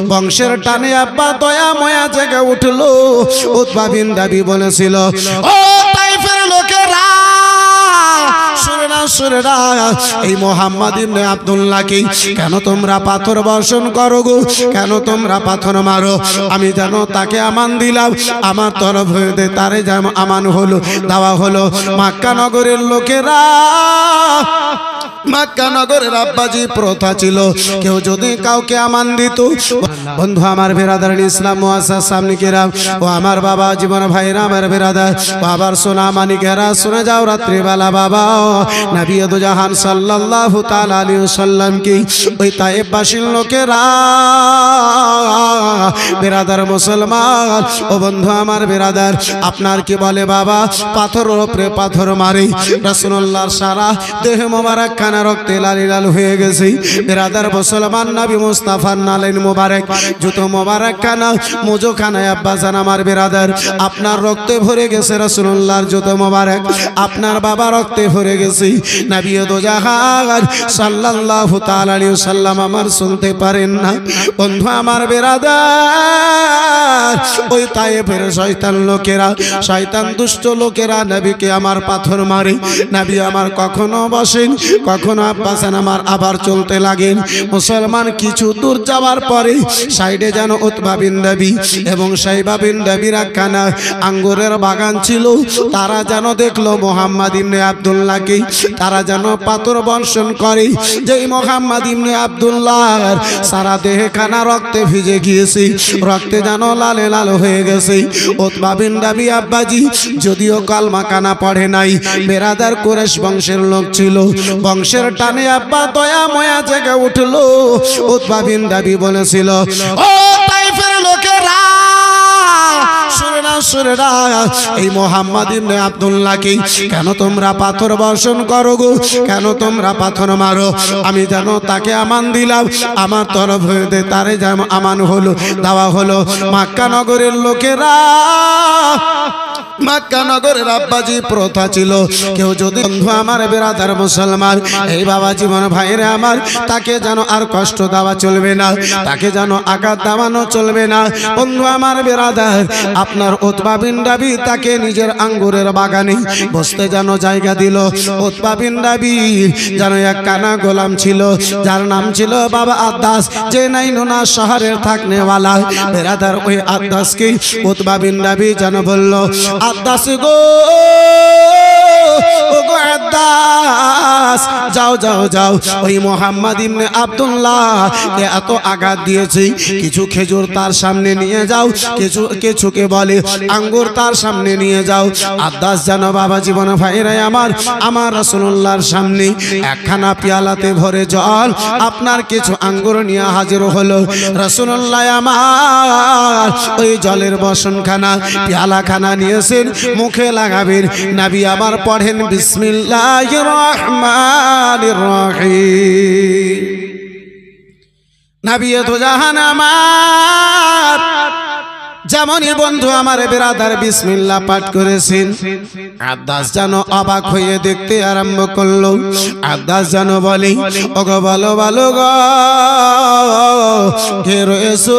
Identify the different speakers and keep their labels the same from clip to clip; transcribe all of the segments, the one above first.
Speaker 1: বংশের টানে আব্বা দয়া ময়া জেগে উঠলো। উতবা বিন রাবি বলেছিল, ও তাইফের লোকেরা শুনে না, এই মুহাম্মদ ইবনে আব্দুল্লাহকে কেন তোমরা পাথর বর্ষণ করো গো, কেন তোমরা পাথর মারো? আমি যেন তাকে আমান দিলাম, আমার তরফ হইতে তারে যেমন আমান হলো দেওয়া হলো। মক্কা নগরের লোকেরা, মক্কা নগরের আব্বাজি প্রথা ছিল, কেউ যদি কাউকে আমান দিত, বন্ধু আমার বেরাদার ইসলাম মুআসসাস সামনিকেরা ও আমার বাবা জীবন ভাইরা, আমার বেরাদার বাবার সোনা মানিকেরা, শুনে যাও রাত্রিবেলা বাবা নবী দু জাহান সাল্লাল্লাহু তাআলা আলাইহি ওয়াসাল্লাম কি ওই তায়েফবাসীর লোকেরা, বেরাদার মুসলমান ও বন্ধু আমার বেরাদার, আপনার কি বলে বাবা পাথর উপরে পাথর মারে, রাসূলুল্লাহর সারা দেহ মোবারক খানা রক্তে লাল লাল হয়ে গেছে। বেরাদার মুসলমান নবী মুস্তাফার নালেন মোবারক জুতো মোবারক খানা মুজো খানায় আব্বা জান আমার বেরাদার আপনার রক্তে ভরে গেছে, রাসূলুল্লাহর জুতো মোবারক আপনার বাবা রক্তে ভরে গেছে। নবী দু জাহান সাল্লাল্লাহু তাআলা আলাইহি ওয়াসাল্লাম আমার শুনতে পারেন না। বন্ধু আমার বেরাদার ওই তায়েফের শয়তান লোকেরা, শয়তান দুষ্ট লোকেরা নবীকে আমার পাথর মারে। নবী আমার কখনো বসেন, কখনো আব্বাসান আমার আবার চলতে লাগেন। মুসলমান কিছু দূর যাওয়ার পরে সাইডে যেন উতবা বিন রাবি এবং শাইবা বিন রাবির একখানা আঙ্গুরের বাগান ছিল, তারা যেন দেখলো মুহাম্মদ ইবনে আব্দুল্লাহকে, তারা যেন পাথর বর্ষণ করে। যেই মুহাম্মদ ইবনে আব্দুল্লাহর সারা দেহে খানা রক্তে ভিজে গিয়েছে, রক্তে যেন লালে লাল হয়ে গেছে। উতবা বিন রাবি আব্বাজি যদিও কালমা কানা পড়ে নাই, বেরাদার কুরাইশ বংশের লোক ছিল, বংশের টানে আব্বা দয়া ময়া জেগে উঠলো। উতবা বিন রাবি বলেছিল, ও তাইফের লোকেরা শুনে না, এই মুহাম্মদ ইবনে আব্দুল্লাহকে কেন তোমরা পাথর বর্ষণ করো গো, কেন তোমরা পাথর মারো? আমি যেন তাকে আমান দিলাম, আমার তরফ হইতে তারে যেমন আমান হলো দেওয়া হলো। মক্কা নগরের লোকেরা, মক্কা নগরের আব্বাজি প্রথা ছিল, কেউ যদি বন্ধু আমার বেরাদার মুসলমান এই বাবা জীবন ভাইরে আমার, তাকে যেন আর কষ্ট দেওয়া চলবে না, তাকে যেন আঘাত দেওয়ানো চলবে না। বন্ধু আমার বেরাদার আপনার উতবা বিন রাবি তাকে নিজের আঙ্গুরের বাগানে বসতে যেন জায়গা দিল। উতবা বিন রাবি যেন এক কানা গোলাম ছিল, যার নাম ছিল বাবা আদ্দাস, যে নাই নোনা শহরের থাকনেওয়ালা। বেরাদার ওই আদ্দাসকে উতবা বিন রাবি যেন বলল, আদ্দাস গো, ও গো আদ্দাস, যাও যাও যাও, ওই মুহাম্মদ ইবনে আব্দুল্লাহকে এত আঘাত দিয়েছে, কিছু খেজুর তার সামনে নিয়ে যাও, কিছুকে বলে আঙ্গুর তার সামনে নিয়ে যাও। আদ্দাস যেন বাবা জীবন ভাইরা আমার রাসূলুল্লাহর সামনে একখানা পেয়ালাতে ভরে জল আপনার কিছু আঙ্গুর নিয়ে হাজির হলো। রাসূলুল্লাহ আমার ওই জলের বসনখানা পেয়ালাখানা নিয়েছেন, মুখে লাগাবেন। নবী আমার পড়েন বিসমিল্লাহির রহমানির রহিম। নবী তো জাহান আমার যেমনই বন্ধু আমার বেরাদার বিসমিল্লাহ পাঠ করেছেন, আদ্দাস যেন অবাক হয়ে দেখতে আরম্ভ করলো। আদ্দাস যেন বলে, ওগো বলো বলো গো, কে রয়েছো?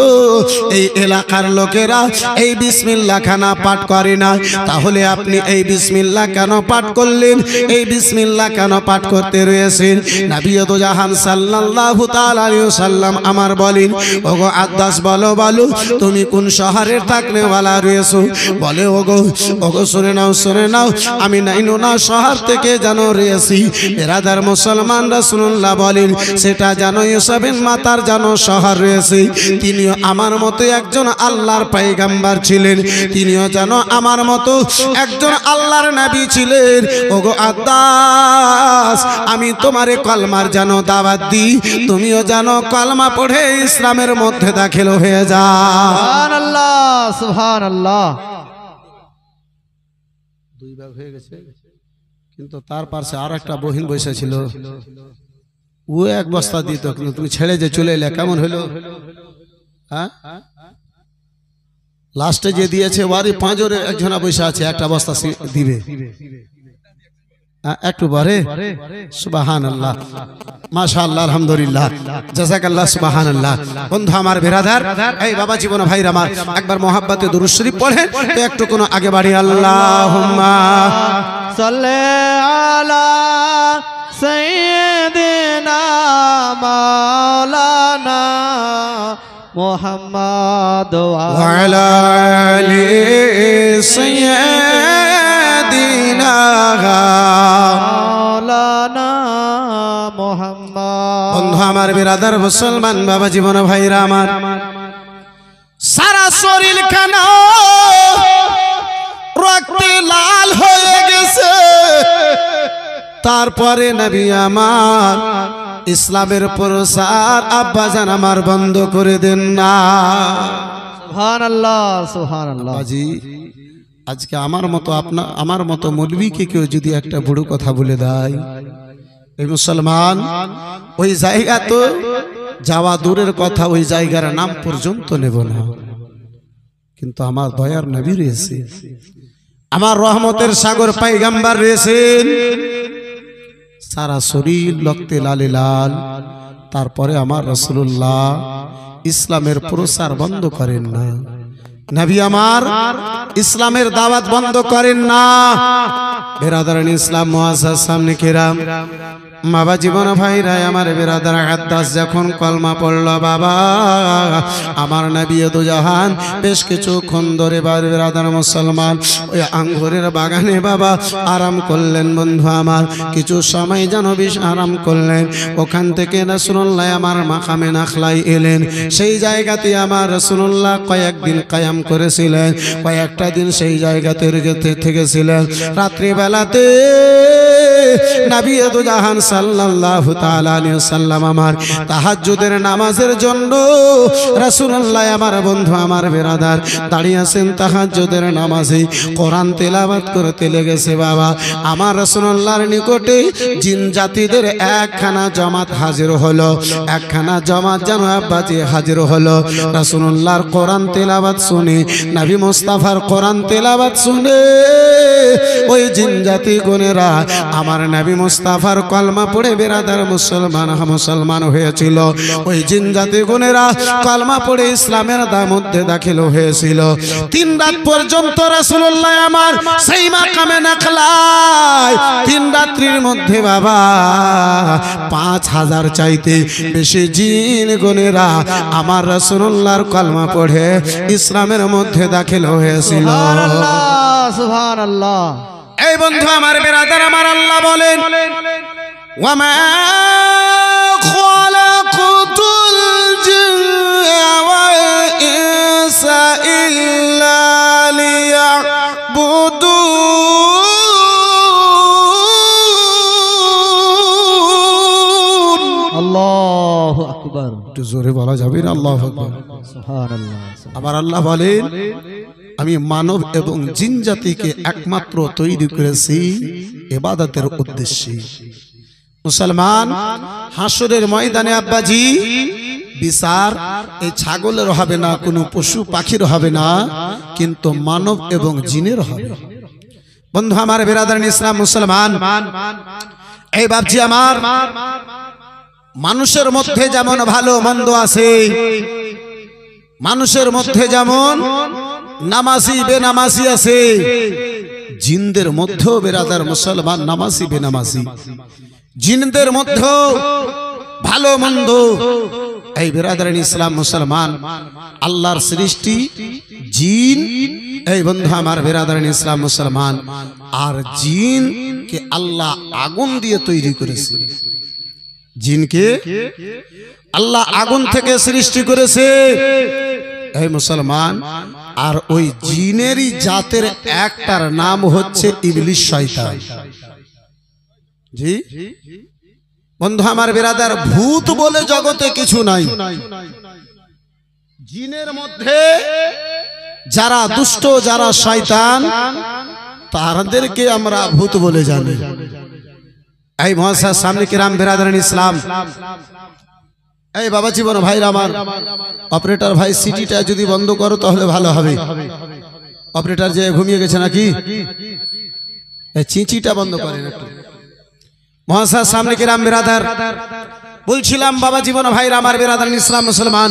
Speaker 1: এই এলাকার লোকেরা এই বিসমিল্লাহ খানা পাঠ করে না, তাহলে আপনি এই বিসমিল্লাহ কেন পাঠ করলেন? এই বিসমিল্লাহ কেন পাঠ করতে রয়েছেন? নবী দু জাহান সাল্লাল্লাহু তাআলা আলাইহি ওয়াসাল্লাম আমার বলেন, ওগো আদ্দাস বলো বলো, তুমি কোন শহরের থাকনেওয়ালা রয়েছো? বলে, ওগো ওগো শুনে নাও, আমি নাইনুনা শহর থেকে জানো রয়েছি। বেরাদার মুসলমান রাসূলুল্লাহ বলেন, সেটা জানো ইউসুফের মাতার জানো শহর রয়েছে, তিনিও আমার মতো একজন আল্লাহর পয়গম্বর ছিলেন, তিনিও জানো আমার মতো একজন আল্লাহর নবী ছিলেন। ওগো আদ্দাস, আমি তোমারে কলমার জানো দাওয়াত দিই, তুমিও জানো কলমা পড়ে ইসলামের মধ্যে দাখিল হয়ে যাও।
Speaker 2: সুবহানাল্লাহ সুবহানাল্লাহ।
Speaker 1: দুই ভাগ হয়ে গেছে, কিন্তু তার পাশে আর একটা বহিন বসেছিল, ও এক বস্তা দিত, কিন্তু তুমি ছেড়ে যে চলে এলে, কেমন হলো? হ্যাঁ, লাস্টে যে দিয়েছে ওয়ারি পাঁচরে একজনা বসে আছে, একটা বস্তা দিবে। একটু পরে সুবহানাল্লাহ মাশাআল্লাহ আলহামদুলিল্লাহ জাযাকাল্লাহ সুবহানাল্লাহ। বন্ধু আমার বিরাদার, এই বাবা জীবন ভাইরা আমার, একবার মোহাব্বতে দুরূদ শরীফ পড়েন তো একটু কোন আগে বাড়ি। আল্লাহুম্মা
Speaker 2: সাল্লি আলা সাইয়্যিদিনা মাওলানা মুহাম্মদ ওয়া
Speaker 1: আলা আলি সাইয়্যিদিনা
Speaker 2: মাওলানা মুহাম্মদ।
Speaker 1: বন্ধু আমার বিরাদার মুসলমান বাবা জীবন ভাইরা আমার, সারা শরীর কেন রক্তে লাল হয়ে গেছে, তারপরে নবী আমার ইসলামের প্রচার আব্বাজান আমার বন্ধ করে দেন না।
Speaker 2: সুবহানাল্লাহ সুবহানাল্লাহ।
Speaker 1: বাজি আজকে আমার মতো মৌলবীকে কেউ যদি একটা বুড়ো কথা বলে দেয়, এই মুসলমান ওই জায়গা তো যাওয়া দূরের কথা, ওই জায়গার নাম পর্যন্ত নেব না। কিন্তু আমার দয়ার নবী রয়েছে, আমার রহমতের সাগর পয়গম্বর রয়েছেন, সারা শরীর রক্তে লালে লাল, তারপরে আমার রাসূলুল্লাহ ইসলামের প্রচার বন্ধ করেন না, নবী আমার ইসলামের দাওয়াত বন্ধ করেন না। বেরাদারান ইসলাম মুআজ্জাজ সামনে কিরাম, বাবা জীবন ভাইরা আমার বেরাদার আদাস যখন কলমা পড়ল, বাবা আমার নবী দু জাহান বেশ কিছুক্ষণ ধরে বেরাদার মুসলমান ওই আঙ্গুরের বাগানে বাবা আরাম করলেন। বন্ধু আমার কিছু সময় যেন বেশ আরাম করলেন, ওখান থেকে রাসূলুল্লাহ আমার মাকামে নাখলাই এলেন। সেই জায়গাতে আমার রাসূলুল্লাহ কয়েকদিন কায়াম করেছিলেন, কয়েকটা দিন সেই জায়গাতে থেকেছিলেন। রাত্রিবেলাতে নবী দু জাহান সাল্লাল্লাহু তাআলা আলাইহি ওয়াসাল্লাম আমার তাহাজ্জুদের নামাজের জন্য রাসূলুল্লাহ আমার বন্ধু আমার বেরাদার দাঁড়িয়ে আছেন তাহাজ্জুদের নামাজে, কোরআন তেলাওয়াত করতে লেগেছে। বাবা আমার রাসূলুল্লাহর নিকটে জিন জাতিদের একখানা জামাত হাজির হলো, একখানা জামাত যেন আব্বাজি হাজির হলো। রাসূলুল্লাহর কোরআন তেলাওয়াত শুনে, নবী মুস্তাফার কোরআন তেলাওয়াত শুনে ওই জিন জাতি গুণেরা আমার নবী মুস্তাফার কলমা পড়ে বেরাদার মুসলমান হয়েছিল। ওই জিন জাতি গুণেরা কলমা পড়ে ইসলামের মধ্যে দাখিল হয়েছিল। 3 রাত পর্যন্ত রাসূলুল্লাহ আমার সেই মাকামে নাখলায় 3 রাত্রির মধ্যে বাবা 5000 চাইতে বেশি জিন গুণেরা আমার রাসূলুল্লাহর কলমা পড়ে ইসলামের মধ্যে দাখিল হয়েছিল।
Speaker 2: সুবহানাল্লাহ সুবহানাল্লাহ।
Speaker 1: এই বন্ধু আমার বেরাদার আমার, আল্লাহ বলেন ওয়ামা খালাকুতুল জিন্না ওয়াল ইনসা ইল্লা লিয়াবুদুন।
Speaker 2: আল্লাহু আকবার।
Speaker 1: একটু জোরে বলা যাবে না? আল্লাহু আকবার।
Speaker 2: সুবহানাল্লাহ।
Speaker 1: আবার আল্লাহ বলেন আমি মানব এবং জিন জাতিকে একমাত্র তৈরি করেছি ইবাদতের উদ্দেশ্যে। মুসলমান হাসরের ময়দানে আব্বাজি বিচার এই ছাগলের হবে না, কোনো পশু পাখির হবে না, কিন্তু মানব এবং জিনের হবে। বন্ধু আমার বেরাদারান ইসলাম মুসলমান, এই বাপজি আমার, মানুষের মধ্যে যেমন ভালো মন্দ আছে, মানুষের মধ্যে যেমন নামাজি বেনামাজি আছে, জিনদের মধ্যেও বেরাদার মুসলমান নামাজি বেনামাজি, জিনদের মধ্যেও ভালো মন্দ। এই বেরাদারান ইসলাম মুসলমান আল্লাহর সৃষ্টি জিন, এই বন্ধু আমার বেরাদারান ইসলাম মুসলমান, আর জিনকে আল্লাহ আগুন দিয়ে তৈরি করেছে। জিনকে আল্লাহ আগুন থেকে সৃষ্টি করেছে এই মুসলমান। আর ওই জিনেরই জাতের একটার নাম হচ্ছে ইবলিস শয়তান। জি বন্ধু আমার বেরাদার, ভূত বলে জগতে কিছু নাই। জিনের মধ্যে যারা দুষ্ট, যারা শয়তান, তাদেরকে আমরা ভূত বলে জানি। এই মহাশয় সামনে কিরাম বেরাদারান ইসলাম, এই বাবা জীবন ভাইরা আমার, অপারেটর ভাই সিটিটা যদি বন্ধ করো তাহলে ভালো হবে। অপারেটর যে ঘুমিয়ে গেছে নাকি, চিচিটা বন্ধ করেন একটু। মহাশয় সামনে কিরাম বিরাদার, বলছিলাম বাবা জীবন ভাইরা আমার বিরাদার ইসলাম মুসলমান,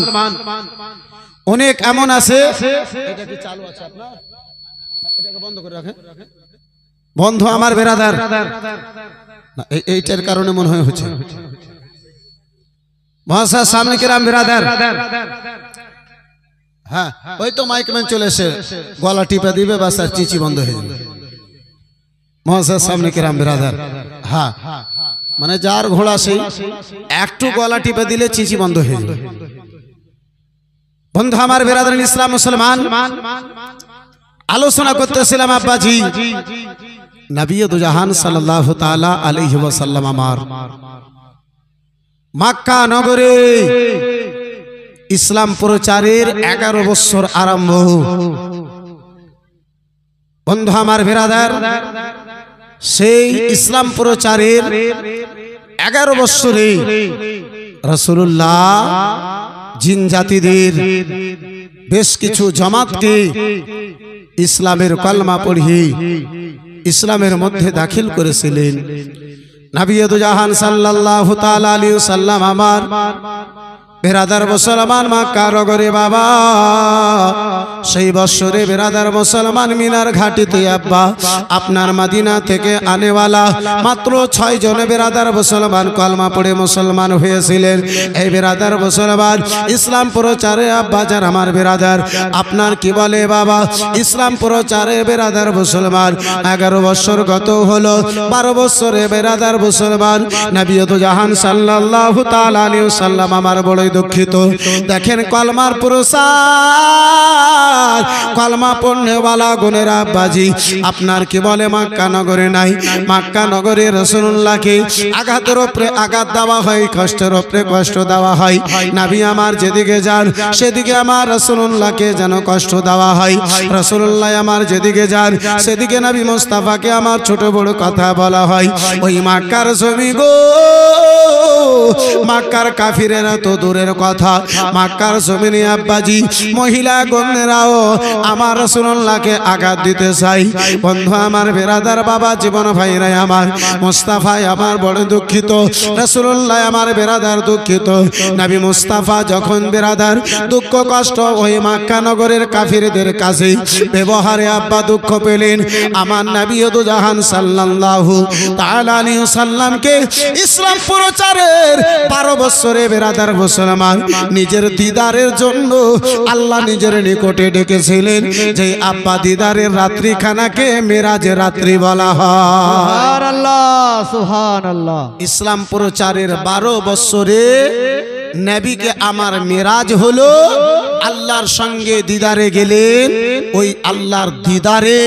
Speaker 1: অনেক এমন আছে। এটা কি চালু আছে আপনার? এটাকে বন্ধ করে রাখেন। বন্ধ আমার বিরাদার, এইটার কারণে মনে হয় হচ্ছে। মহাশয় সামনে কিরাম বিরাদার, হ্যাঁ ওই তো মাইকম্যান চলে এসে গলা টিপে দিবে, বাস আর চিচি বন্ধ হয়ে যাবে। মহাশয় সামনে কিরাম বিরাদার, হ্যাঁ মানে যার ঘোড়া সেই একটু গলা টিপে দিলে চিচি বন্ধ হয়ে যাবে। বন্ধু আমার বিরাদার ইসলাম মুসলমান, আলোচনা করতেছিলাম আব্বাজি নবী দু জাহান সাল্লাল্লাহু তাআলা আলাইহি ওয়াসাল্লাম আমার মক্কা নগরে ইসলাম প্রচারের 11 বছর আরম্ভ। বন্ধু আমার বিরাদার, সেই ইসলাম প্রচারের 11 বছরে রাসূলুল্লাহ জিন জাতিদের বেশ কিছু জামাতকে ইসলামের কলমা পড়িয়ে ইসলামের মধ্যে দাখিল করেছিলেন। নবী দু জাহান সাল্লাল্লাহু তাআলা আলাইহি ওয়াসাল্লাম আমার বেরাদার মুসলমান মক্কা নগরে বাবা, সেই বছরে বেরাদার মুসলমান মিনার ঘাটিতে আব্বা আপনার মদিনা থেকে আনেওয়ালা মাত্র 6 জন বেরাদার মুসলমান কলমা পড়ে মুসলমান হয়েছিলেন। এই বেরাদার মুসলমান ইসলাম প্রচারে আব্বা যার আমার বেরাদার, আপনার কি বলে বাবা, ইসলাম প্রচারে বেরাদার মুসলমান 11 বছর গত হলো। 12 বছরে বেরাদার মুসলমান নবী দু জাহান সাল্লাল্লাহু তাআলা আলাইহি ওয়াসাল্লাম আমার বড় দুঃখিত। দেখেন কলমার প্রসার, কলমা পড়নেওয়ালা গুণের আব্বাজি আপনার কি বলে মক্কা নগরে নাই। মক্কা নগরে রাসূলুল্লাহকে আঘাতের উপরে আঘাত দেওয়া হয়, কষ্টের উপরে কষ্ট দেওয়া হয়। নবী আমার যেদিকে যান সেদিকে আমার রাসূলুল্লাহকে যেন কষ্ট দেওয়া হয়। রাসূলুল্লাহ আমার যেদিকে যান সেদিকে নবী মুস্তাফাকে আমার ছোট বড় কথা বলা হয়। ওই মক্কার জমি গো, মক্কার কাফিরেরা তো দূরের কথা, মক্কার জমিনে আব্বাজি মহিলা গণেরাও আমার রাসূলুল্লাহকে আঘাত দিতে চাই। বন্ধু আমার বেরাদার বাবা জীবন ভাইরা আমার, মুস্তাফা আমার বড় দুঃখিত, রাসূলুল্লাহ আমার বেরাদার দুঃখিত। নবী মুস্তাফা যখন বেরাদার দুঃখ কষ্ট ওই মক্কা নগরের কাফিরদের কাছে ব্যবহারে আব্বা দুঃখ পেলেন, আমার নবী দু জাহান সাল্লাল্লাহু তাআলা আলাইহি ওয়াসাল্লামকে ইসলাম প্রচারের 12 বছরে বেরাদার মুসলমান নিজের দিদারের জন্য আল্লাহ নিজের নিকটে ডেকেছিলেন। যে আব্বা দিদারের রাত্রিখানাকে মেরাজের রাত্রি বলা হয়।
Speaker 2: সুবহানাল্লাহ, সুবহানাল্লাহ।
Speaker 1: ইসলাম প্রচারের 12 বছরে নবীকে আমার মেরাজ হলো, আল্লাহর সঙ্গে দিদারে গেলেন। ওই আল্লাহর দিদারে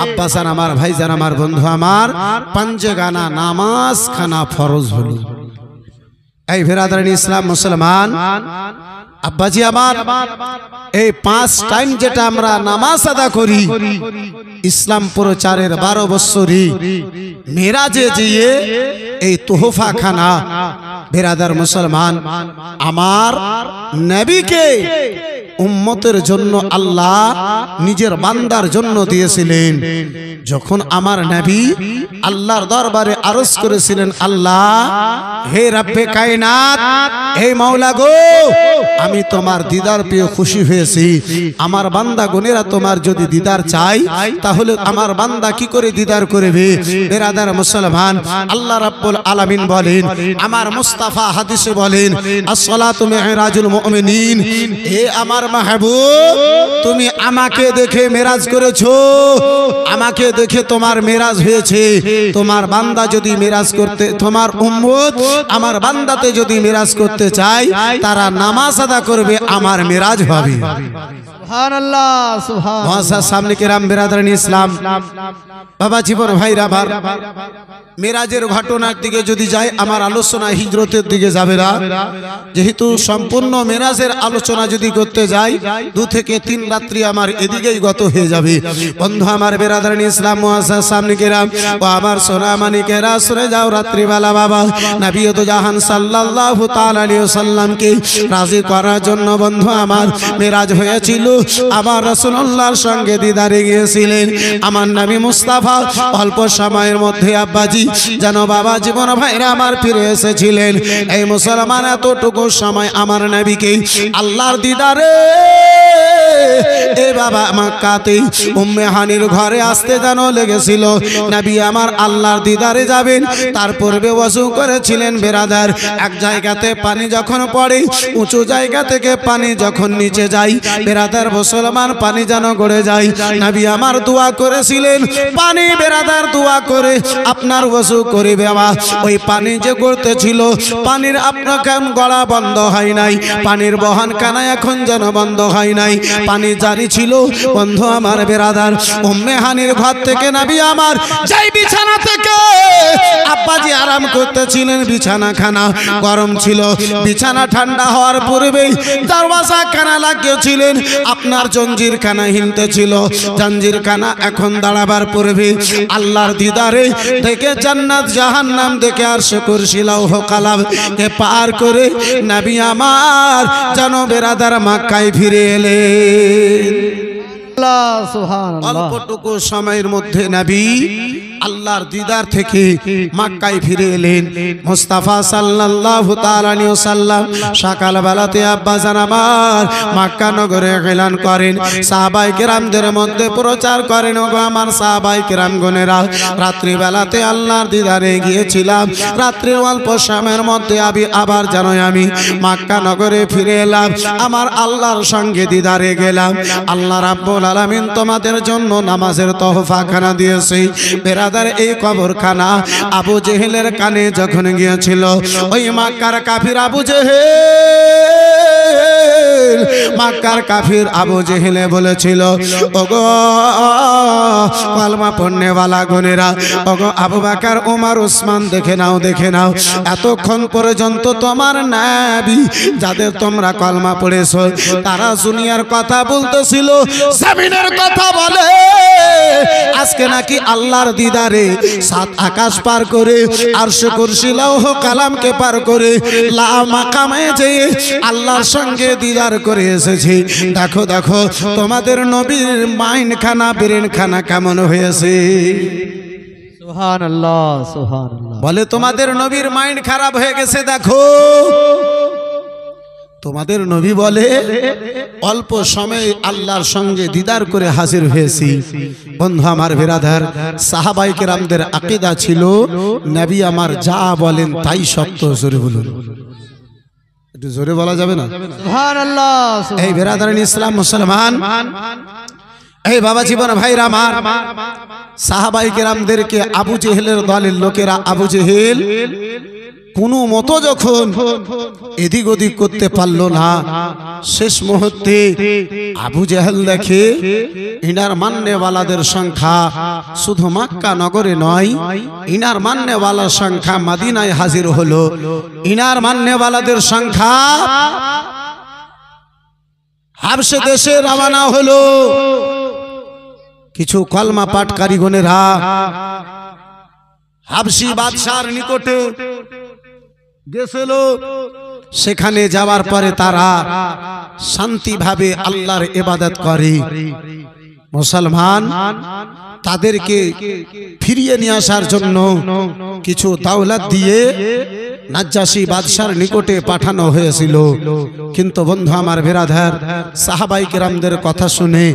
Speaker 1: আব্বাসান আমার ভাইজান আমার বন্ধু আমার পাঞ্জেগানা নামাজ খানা ফরজ হলো। এই বেরাদার ইসলাম মুসলমান আব্বাজি আমার, এই 5 টাইম যেটা আমরা নামাজ আদা করি ইসলাম প্রচারের 12 বছরে মেরাজে গিয়ে এই তোহফা খানা বেরাদার মুসলমান আমার নবীকে উম্মতের জন্য আল্লাহ নিজের বান্দার জন্য দিয়েছিলেন। যখন আমার নবী আল্লাহর দরবারে আরজ করেছিলেন, আল্লাহ হে রব্বে কায়নাত, হে মাওলা গো, আমি তোমার দিদার পেয়ে খুশি হয়েছি। আমার বান্দা গুনেরা তোমার যদি দিদার চাই তাহলে আমার বান্দা কি করে দিদার করবে? বেরাদার মুসলমান আল্লাহ রাব্বুল আলামিন বলেন, আমার মুস্তাফা হাদিসে বলেন, আসসালাতু মিরাজুল মুমিনিন, হে আমার মাহবুব তুমি আমাকে দেখে মেরাজ করেছো, আমাকে দেখে তোমার মেরাজ হয়েছে। তোমার বান্দা যদি মেরাজ করতে, তোমার উম্মত আমার বান্দাতে যদি মেরাজ করতে চায় তারা নামাজ আদা করবে, আমার মেরাজ হবে।
Speaker 2: সুবহানাল্লাহ, সুবহানাল্লাহ।
Speaker 1: সামনে কিরাম বেরাদার ইসলাম বাবা জীবন ভাইরা ভার, মেরাজের ঘটনার দিকে যদি যায় আমার আলোচনা হিজরতের দিকে যাবে না, যেহেতু সম্পূর্ণ মেরাজের আলোচনা যদি করতে যায় যাই 2 থেকে 3 রাত্রি আমার এদিকেই গত হয়ে যাবে। বন্ধু আমার বেরাদারান ইসলাম মুআজ্জাজ সামনে কেরাম ও আমার সোনামানিকেরা সরে যাও রাত্রিবেলা বাবা নবী তো জাহান সাল্লাল্লাহু তাআলা আলাইহি ওয়াসাল্লামকে রাজি করার জন্য বন্ধু আমার মেরাজ হয়েছিল। আমার রাসূলুল্লাহর সঙ্গে দিদারে গিয়েছিলেন আমার নবী মুস্তাফা। অল্প সময়ের মধ্যে আব্বাজি যেন বাবা জীবন ভাইরা আমার ফিরে এসেছিলেন। এই মুসলমান এতটুকু সময় আমার নবীকে আল্লাহর দিদারে এ বাবা মক্কাতে উম্মে হানির ঘরে আসতে যেন লেগেছিল। নবী আমার আল্লাহর দিদারে যাবেন তার পূর্বে ওযু করেছিলেন বেরাদার। এক জায়গাতে পানি যখন পড়ে উঁচু জায়গা থেকে পানি যখন নিচে যায় বেরাদার মুসলমান পানি যেন গড়ে যায়। নবী আমার দোয়া করেছিলেন পানি বেরাদার দোয়া করে আপনার ওযু করে বাবা ওই পানি যে গড়তেছিল পানির আপনার কেন গড়া বন্ধ হয় নাই, পানির বহন কানা এখন যেন বন্ধ হয় নাই, পানি জারি ছিল। বন্ধু আমার বেরাদার উম্মে হানির ঘর থেকে নবী আমার যাই বিছানা থেকে আব্বাজি আরাম করতেছিলেন। বিছানাখানা গরম ছিল, বিছানা ঠান্ডা হওয়ার পূর্বেই দরওয়াজা খানা লাগিয়েছিলেন। আপনার জঞ্জির খানা হিলতে ছিল, জঞ্জির খানা এখন দাঁড়াবার পূর্বে আল্লাহর দিদারে দেখে জান্নাত জাহান্নাম দেখে আর কুরসি লৌহ কালাম কে পার করে নবী আমার যেন বেরাদার মক্কায় ফিরে এলেন। অল্পটুকু সময়ের মধ্যে নবী আল্লাহর দিদার থেকে মক্কায় ফিরে এলেন। মুস্তাফা সাল্লাল্লাহু তাআলা আলাইহি ওয়াসাল্লাম সকাল বেলাতে আব্বাজান আমার মক্কা নগরে এলান করেন, সাহাবায়ে কেরামদের মধ্যে প্রচার করেন ও আমার সাহাবায়ে কেরামগণেরা রাত্রি বেলাতে আল্লাহর দিদারে গিয়েছিলাম, রাত্রির অল্প সময়ের মধ্যে আবার যেন আমি মক্কা নগরে ফিরে এলাম, আমার আল্লাহর সঙ্গে দিদারে গেলাম। আল্লাহ রাব্বুল আলামিন তোমাদের জন্য নামাজের তোহফাখানা দিয়েছে। বেরাদার এই কবরখানা আবু জেহেলের কানে যখন গিয়েছিল ওই মক্কার কাফির আবু জেহেল, মক্কার কাফির আবু জেহেলে বলেছিল ওগো কলমা পড়নেওয়ালা গনেরা, ওগো আবু বকর ওমর ওসমান দেখে নাও দেখে নাও, এতক্ষণ পর্যন্ত তোমার নবী যাদের তোমরা কলমা পড়েছো তারা দুনিয়ার কথা বলতেছিল, জমিনের কথা বলে। আজকে নাকি আল্লাহর দিদারে 7 আকাশ পার করে আরশ কুরসি লৌহ কালামকে পার করে লা মাকামে যেয়ে আল্লাহর সঙ্গে দিদার করে এসেছি। দেখো দেখো তোমাদের নবীর মাইন্ড খানা ব্রেন খানা কেমন হয়েছে।
Speaker 2: সুবহানাল্লাহ সুবহানাল্লাহ।
Speaker 1: বলে তোমাদের নবীর মাইন্ড খারাপ হয়ে গেছে। দেখো তোমাদের নবী বলে অল্প সময়ে আল্লাহর সঙ্গে দিদার করে হাজির হয়েছি। বন্ধু আমার বেরাদার সাহাবায়ে কেরামদের আকীদা ছিল নবী আমার যা বলেন তাই সত্য। জোরে বলুন, একটু জোরে বলা যাবে না?
Speaker 2: সুবহানাল্লাহ।
Speaker 1: এই বেরাদারান ইসলাম মুসলমান, এই বাবা জীবন ভাইরা আমার সাহাবায়ে কেরামদেরকে আবু জেহেলের দলের লোকেরা আবু জেহেল কোনো মতো যখন এদিক ওদিক করতে পারলো না, শেষ মুহূর্তে আবু জেহেল দেখে ইনার মান্যওয়ালাদের সংখ্যা শুধু মক্কা নগরে নয়, ইনার মান্যওয়ালার সংখ্যা মদিনায় হাজির হলো, ইনার মান্যওয়ালাদের সংখ্যা হাবশে দেশে রওনা হলো। কিছু কলমা পাঠকারী গণেরা হাবশি বাদশার নিকটে গেছিল, সেখানে যাওয়ার পরে তারা শান্তিভাবে আল্লাহর ইবাদত করে। মুসলমান তাদেরকে ফিরিয়ে নিয়ে আসার জন্য কিছু দাওলাত দিয়ে নাজ্জাশী বাদশার নিকটে পাঠানো হয়েছিল, কিন্তু বন্ধু আমার বেরাদার সাহাবায়ে কেরামদের কথা শুনে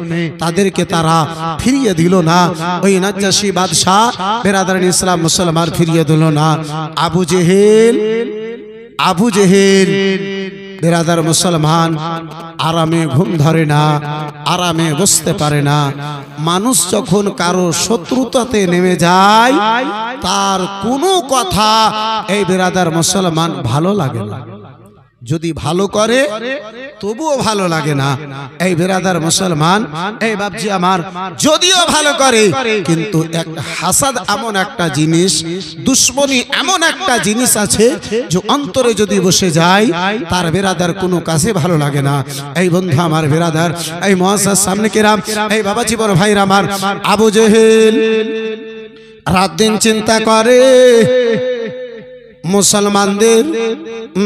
Speaker 1: তাদেরকে তারা ফিরিয়ে দিল না। ওই নাজ্জাশী বাদশা বেরাদারান ইসলাম মুসলমান ফিরিয়ে দিল না। আবু জেহেল বেরাদার মুসলমান আরামে ঘুম ধরে না, আরামে বসতে পারে না। মানুষ যখন কারো শত্রুতাতে নেমে যায় তার কোনো কথা এই বেরাদার মুসলমান ভালো লাগে না। যদি ভালো করে তবুও ভালো লাগে না। এই বেরাদার মুসলমান, এই বাপজি আমার, যদিও ভালো করে কিন্তু একটা হাসাদ এমন একটা জিনিস, দুশ্মনী এমন একটা জিনিস আছে যে অন্তরে যদি বসে যায় তার বেরাদার কোনো কাছে ভালো লাগে না। এই বন্ধু আমার বেরাদার, এই মুআজ্জাজ সামনে কেরাম, এই বাবা জীবন ভাইরা আমার, আবু জেহেল রাত দিন চিন্তা করে মুসলমানদের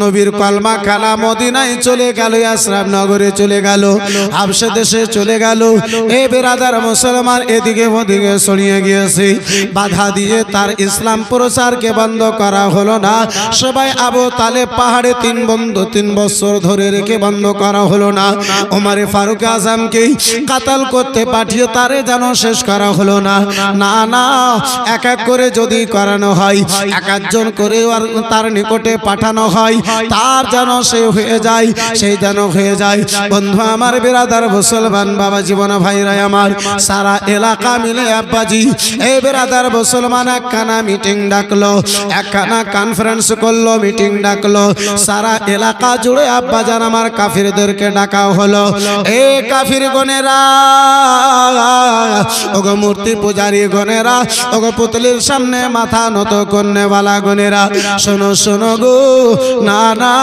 Speaker 1: নবীর কলমা খানা মদিনায় চলে গেল, আশরাফ নগরে চলে গেল, হাবশা দেশে চলে গেল। এই বেরাদার মুসলমান এদিকে ওদিকে ছড়িয়ে গিয়েছে, বাধা দিয়ে তার ইসলাম প্রচারকে বন্ধ করা হলো না। সবাই আবু তালেব পাহাড়ে 3 বছর ধরে রেখে বন্ধ করা হলো না। ওমরে ফারুক আজমকে কাতাল করতে পাঠিয়ে তারে যেন শেষ করা হলো না। না না, এক এক করে যদি করানো হয়, এক একজন করে তার নিকটে পাঠানো হয়, তার যেন সে হয়ে যায়, সেই যেন হয়ে যায়। বন্ধু আমার বেরাদার মুসলমান বাবা জীবন ভাইরা আমার, সারা এলাকা মিলে আব্বাজি এই বেরাদার মুসলমান একখানা মিটিং ডাকলো, একখানা কনফারেন্স করলো, মিটিং ডাকলো। সারা এলাকা জুড়ে আব্বাজান আমার কাফিরদেরকে ডাকা হলো। এ কাফির গনেরা, ওগো মূর্তি পূজারী গনেরা, ওগো পুতলির সামনে মাথা নত করনেওয়ালা গনেরা, শোনো শোনো গো, না না,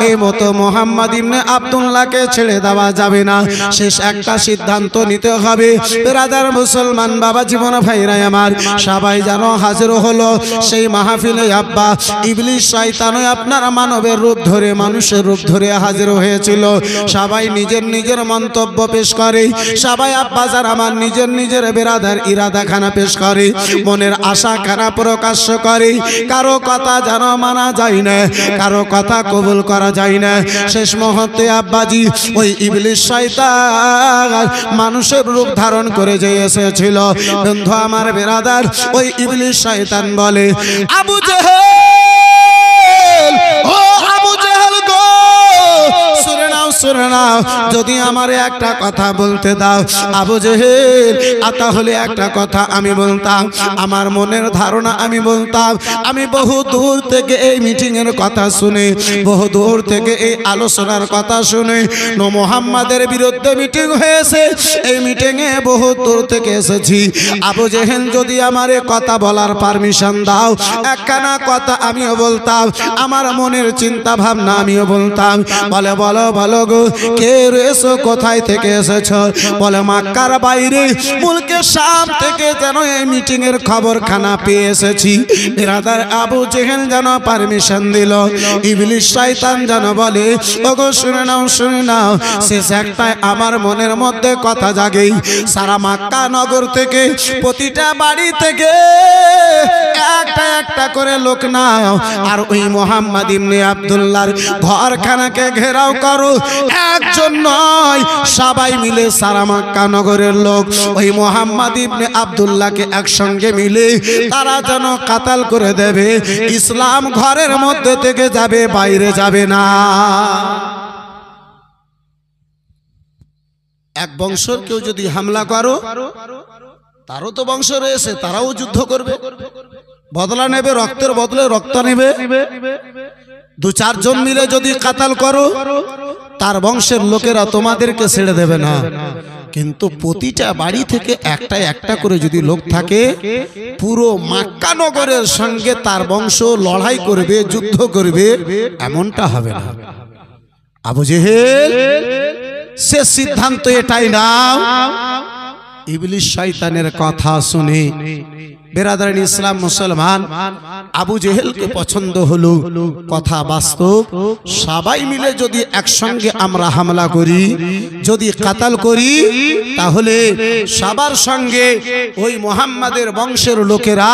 Speaker 1: এই মতো মোহাম্মদ ইবনে আব্দুল্লাহকে ছেড়ে দেওয়া যাবে না। শেষ একটা সিদ্ধান্ত নিতে হবে। বেরাদার মুসলমান বাবা জীবন ভাইরা আমার, সবাই যেন হাজির হলো সেই মাহফিলে। আব্বা ইবলিস শয়তান আপনার মানবের রূপ ধরে, মানুষের রূপ ধরে হাজির হয়েছিল। সবাই নিজের নিজের মন্তব্য পেশ করে, সবাই আব্বা যারা আমার নিজের নিজের বেরাদার ইরাদা খানা পেশ করে, মনের আশা খানা প্রকাশ করে। কারো কথা যেন মানা যায় না, কারো কথা কবুল করা যায় না। শেষ মুহূর্তে আব্বাজি ওই ইবলিস শয়তান মানুষের রূপ ধারণ করে যে এসেছিল, বন্ধু আমার বেরাদার, ওই ইবলিস শয়তান বলে, আবু জেহেল, ও আবু জেহেল গো, শুনে নাও শুনে নাও, যদি আমার একটা কথা বলতে দাও। আবু জেহেল, তাহলে একটা কথা আমি বলতাম, আমার মনের ধারণা আমি বলতাম। আমি বহু দূর থেকে এই মিটিং এর কথা শুনে, বহু দূর থেকে এই আলোচনার কথা শুনে, মুহাম্মাদের বিরুদ্ধে মিটিং হয়েছে, এই মিটিং এ বহু দূর থেকে এসেছি। আবু জেহেল, যদি আমার কথা বলার পারমিশন দাও, একখানা কথা আমিও বলতাম, আমার মনের চিন্তা ভাবনা আমিও বলতাম। বলে, বলো বলো গো, কে রয়েছো, কোথায় থেকে এসেছো? বলে, মক্কার বাইরে মুলকে শাম থেকে যেন এই মিটিং এর খবর খানা পেয়ে এসেছি। বেরাদার আবু জেহেল যেন পারমিশন দিল। ইবলিস শয়তান যেন বলে, ওগো শুনে নাও শুনে নাও, শেষ একটাই আমার মনের মধ্যে কথা জাগে, সারা মক্কা নগর থেকে প্রতিটা বাড়ি থেকে একটা একটা করে লোক নাও, আর ওই মুহাম্মদ ইবনে আব্দুল্লাহর ঘরখানাকে ঘেরাও করো। একজন নয়, সবাই মিলে সারা মক্কা নগরের লোক ওই মুহাম্মদ ইবনে আব্দুল্লাহকে একসঙ্গে মিলে তারা যেন কাতাল করে দেবে। ইসলাম ঘরের মধ্যে থেকে যাবে, বাইরে যাবে না। এক বংশের কেউ যদি হামলা করো, তারও তো বংশ রয়েছে, তারাও যুদ্ধ করবে, বদলা নেবে, রক্তের বদলে রক্ত নেবে। 2-4 জন মিলে যদি কাতাল করো, তার বংশের লোকেরা তোমাদেরকে ছেড়ে দেবে না। কিন্তু প্রতিটা বাড়ি থেকে একটা একটা করে যদি লোক থাকে, পুরো মক্কা নগরের সঙ্গে তার বংশ লড়াই করবে, যুদ্ধ করবে, এমনটা হবে না। আবু জেহেল, সে সিদ্ধান্ত এটাই নাও। ইবলিস শয়তানের কথা শুনে বেরাদারিন ইসলাম মুসলমান আবু জেহেলকে পছন্দ হলো। কথা বাস্তব, সবাই মিলে যদি একসঙ্গে আমরা হামলা করি, যদি কাতাল করি, তাহলে সবার সঙ্গে ওই মুহাম্মাদের বংশের লোকেরা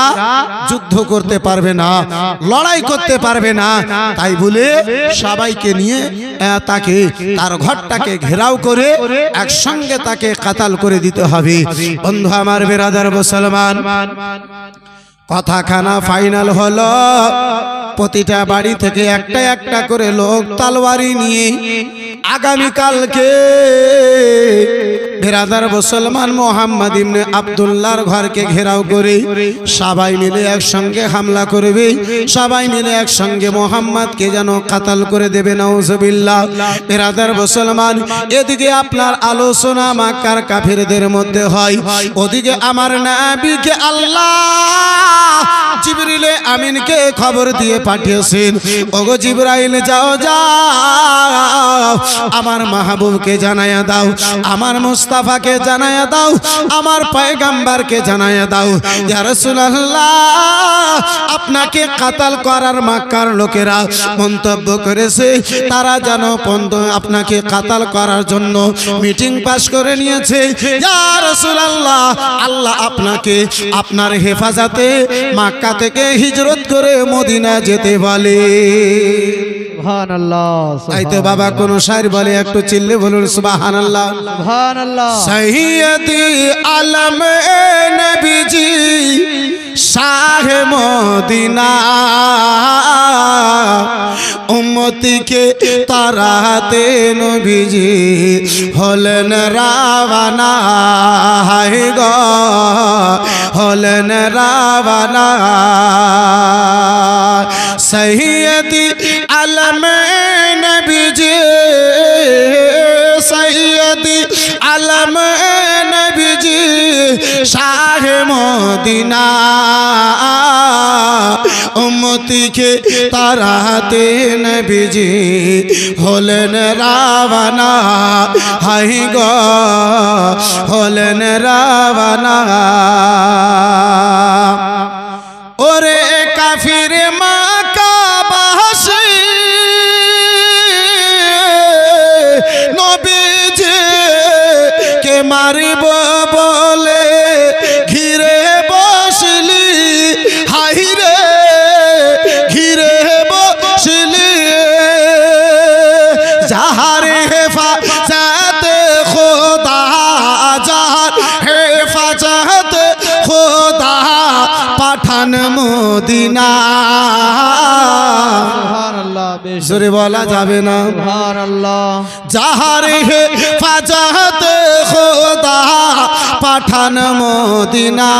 Speaker 1: যুদ্ধ করতে পারবে না, লড়াই করতে পারবে না। তাই বলে সবাইকে নিয়ে তাকে, তার ঘরটাকে ঘেরাও করে একসঙ্গে তাকে কাতাল করে দিতে হবে। বন্ধু আমার বেরাদার মুসলমান, কথাখানা ফাইনাল হলো। প্রতিটা বাড়ি থেকে একটা একটা করে লোক তলোয়ারি নিয়ে আগামীকালকে বিরাদার মুসলমান মোহাম্মদ ইবনে আব্দুল্লাহর ঘরকে ঘেরাও করে সবাই মিলে একসঙ্গে হামলা করবে, সবাই মিলে একসঙ্গে মোহাম্মদকে যেন কাতাল করে দেবে। নাউজুবিল্লাহ। বিরাদার মুসলমান, এদিকে আপনার আলোচনা মক্কার কাফিরদের মধ্যে হয়, ওদিকে আমার নবীকে আল্লাহ জিবরিলে আমিনকে খবর দিয়ে পাঠিয়েছেন, ওগো জিবরাইল যাও যাও আমার মাহবুবকে জানায়া দাও, আমার মুস্তাফাকে জানায়া দাও, আমার পয়গম্বরকে জানায়া দাও, ইয়া রাসূলুল্লাহ আপনাকে কাতাল করার মক্কার লোকেরা মন্তব্য করেছে, তারা যেন আপনাকে কাতাল করার জন্য মিটিং পাস করে নিয়েছে। ইয়া রাসূলুল্লাহ আল্লাহ আপনাকে আপনার হেফাজতে মক্কা থেকে হিজরত করে মদিনা যেতে বলে।
Speaker 2: সুবহানাল্লাহ।
Speaker 1: তাই তো বাবা কোন শায়ের বলে, একটু চিল্লে বলুন সুবহানাল্লাহ।
Speaker 2: সুবহানাল্লাহ।
Speaker 1: সৈয়দি আলম নবীজি শাহ মদিনা উম্মতিকে তারাতে নবীজি হলেন রাওয়ানা, হায় গো হলেন রাওয়ানা। সৈয়দি আলম নবীজি সৈয়দি আলম নবীজি শাহ মদিনা উম্মতিকে তারাতে নবীজি হলেন রাওয়ানা, হায় গো হলেন রাওয়ানা। ওরে কাফির মক্কা বাসী নবীজি কে মারিব বলে ঘিরে বসলি, হাইরে ঘিরে বসলি, যাহার হেফাজতে খোদা, যাহার হেফাজতে খোদা পাঠান মদিনা।
Speaker 2: সুবহানাল্লাহ।
Speaker 1: জোরে বলা যাবে না?
Speaker 2: সুবহানাল্লাহ।
Speaker 1: যাহার হেফাজতে খোদা পাঠান মদিনা।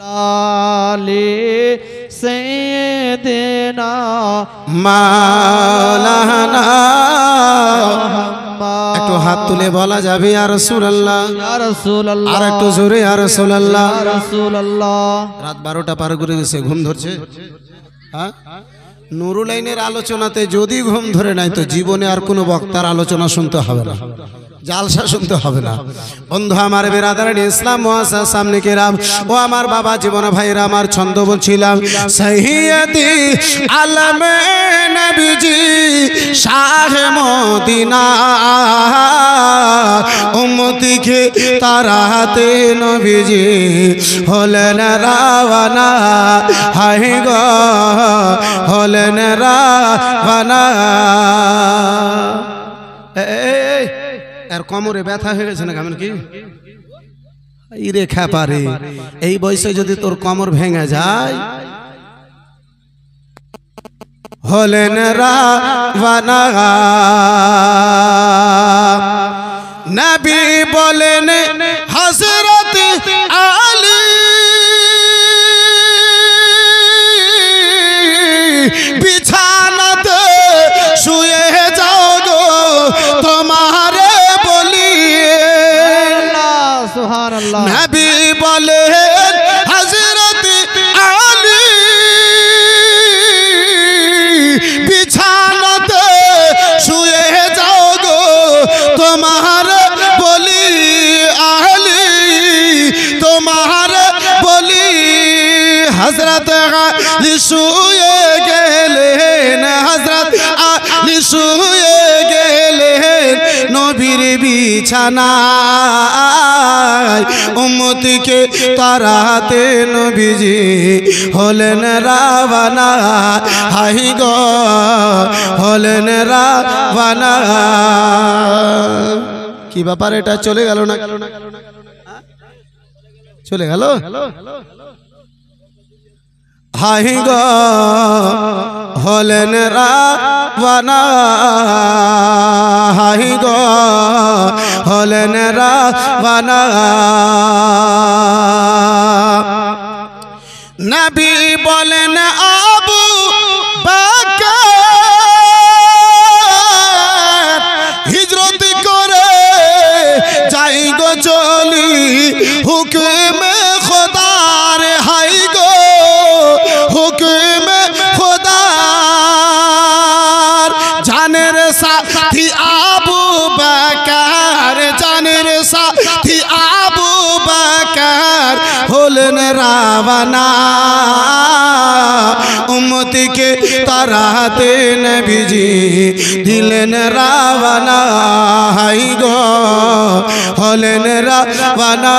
Speaker 2: লালি সাইয়্যিদিনা
Speaker 1: মাওলানা।
Speaker 2: মুহাম্মদ।
Speaker 1: একটু হাত তুলে বলা যাবে ইয়া রাসূলুল্লাহ?
Speaker 2: ইয়া রাসূলুল্লাহ।
Speaker 1: আর একটু জোরে ইয়া রাসূলুল্লাহ।
Speaker 2: ইয়া রাসূলুল্লাহ।
Speaker 1: রাত 12টা পার করে গেছে, ঘুম ধরছে? হ্যাঁ, নুরুল আইনের আলোচনাতে যদি ঘুম ধরে নাই তো জীবনে আর কোনো বক্তার আলোচনা শুনতে হবে না, জালসা শুনতে হবে না। বন্ধু আমার, বিরাদারান ইসলাম মুআসসাস সামনে কেরাম ও আমার বাবা জীবন ভাইরা, আমার ছন্দ বলছিলাম সৈয়দি আলম নবীজি শাহ মদিনা উম্মতিকে তারাতে নবীজি হলেন রাওয়ানা, হায় গো হলেন রাওয়ানা। আর কোমরে ব্যথা হয়ে গেছে না কেমন কি? এই রেখা পারে, এই বয়সে যদি তোর কোমর ভেঙে যায়। হলেন রাওয়ানা, নবী বলেন হযরত আলী বিছানাতে শুয়ে যাও গো তোমারে বলি।
Speaker 2: সুবহানাল্লাহ।
Speaker 1: নবী বলেন হযরত আলী বিছানাতে শুয়ে যাও গো তোমারে বলি, আলী তোমারে বলি। হযরত আলী শুয়ে গেলেন, হযরত আলী শুয়ে গেলেন, গেলেন নবীর বিছানায় উম্মতকে তারাতে নবীজি হলেন রাওয়ানা হাই গো হলেন রাওয়ানা কি ব্যাপার এটা চলে গেল না চলে গেল হাই গো হলেন রাওয়ানা হাই গো হলেন রাওয়ানা নবী বলেন আবু বকর হিজরত করে যাই গো চলি হুকুমে খোদার হাই গো হুকুমে খোদার জানের সাথী আবু বকর জানের সাথী আবু বকর হলেন রাওয়ানা উম্মতকে তারাতে নবীজি দিলেন রাওয়ানা হাই গো হলেন রাওয়ানা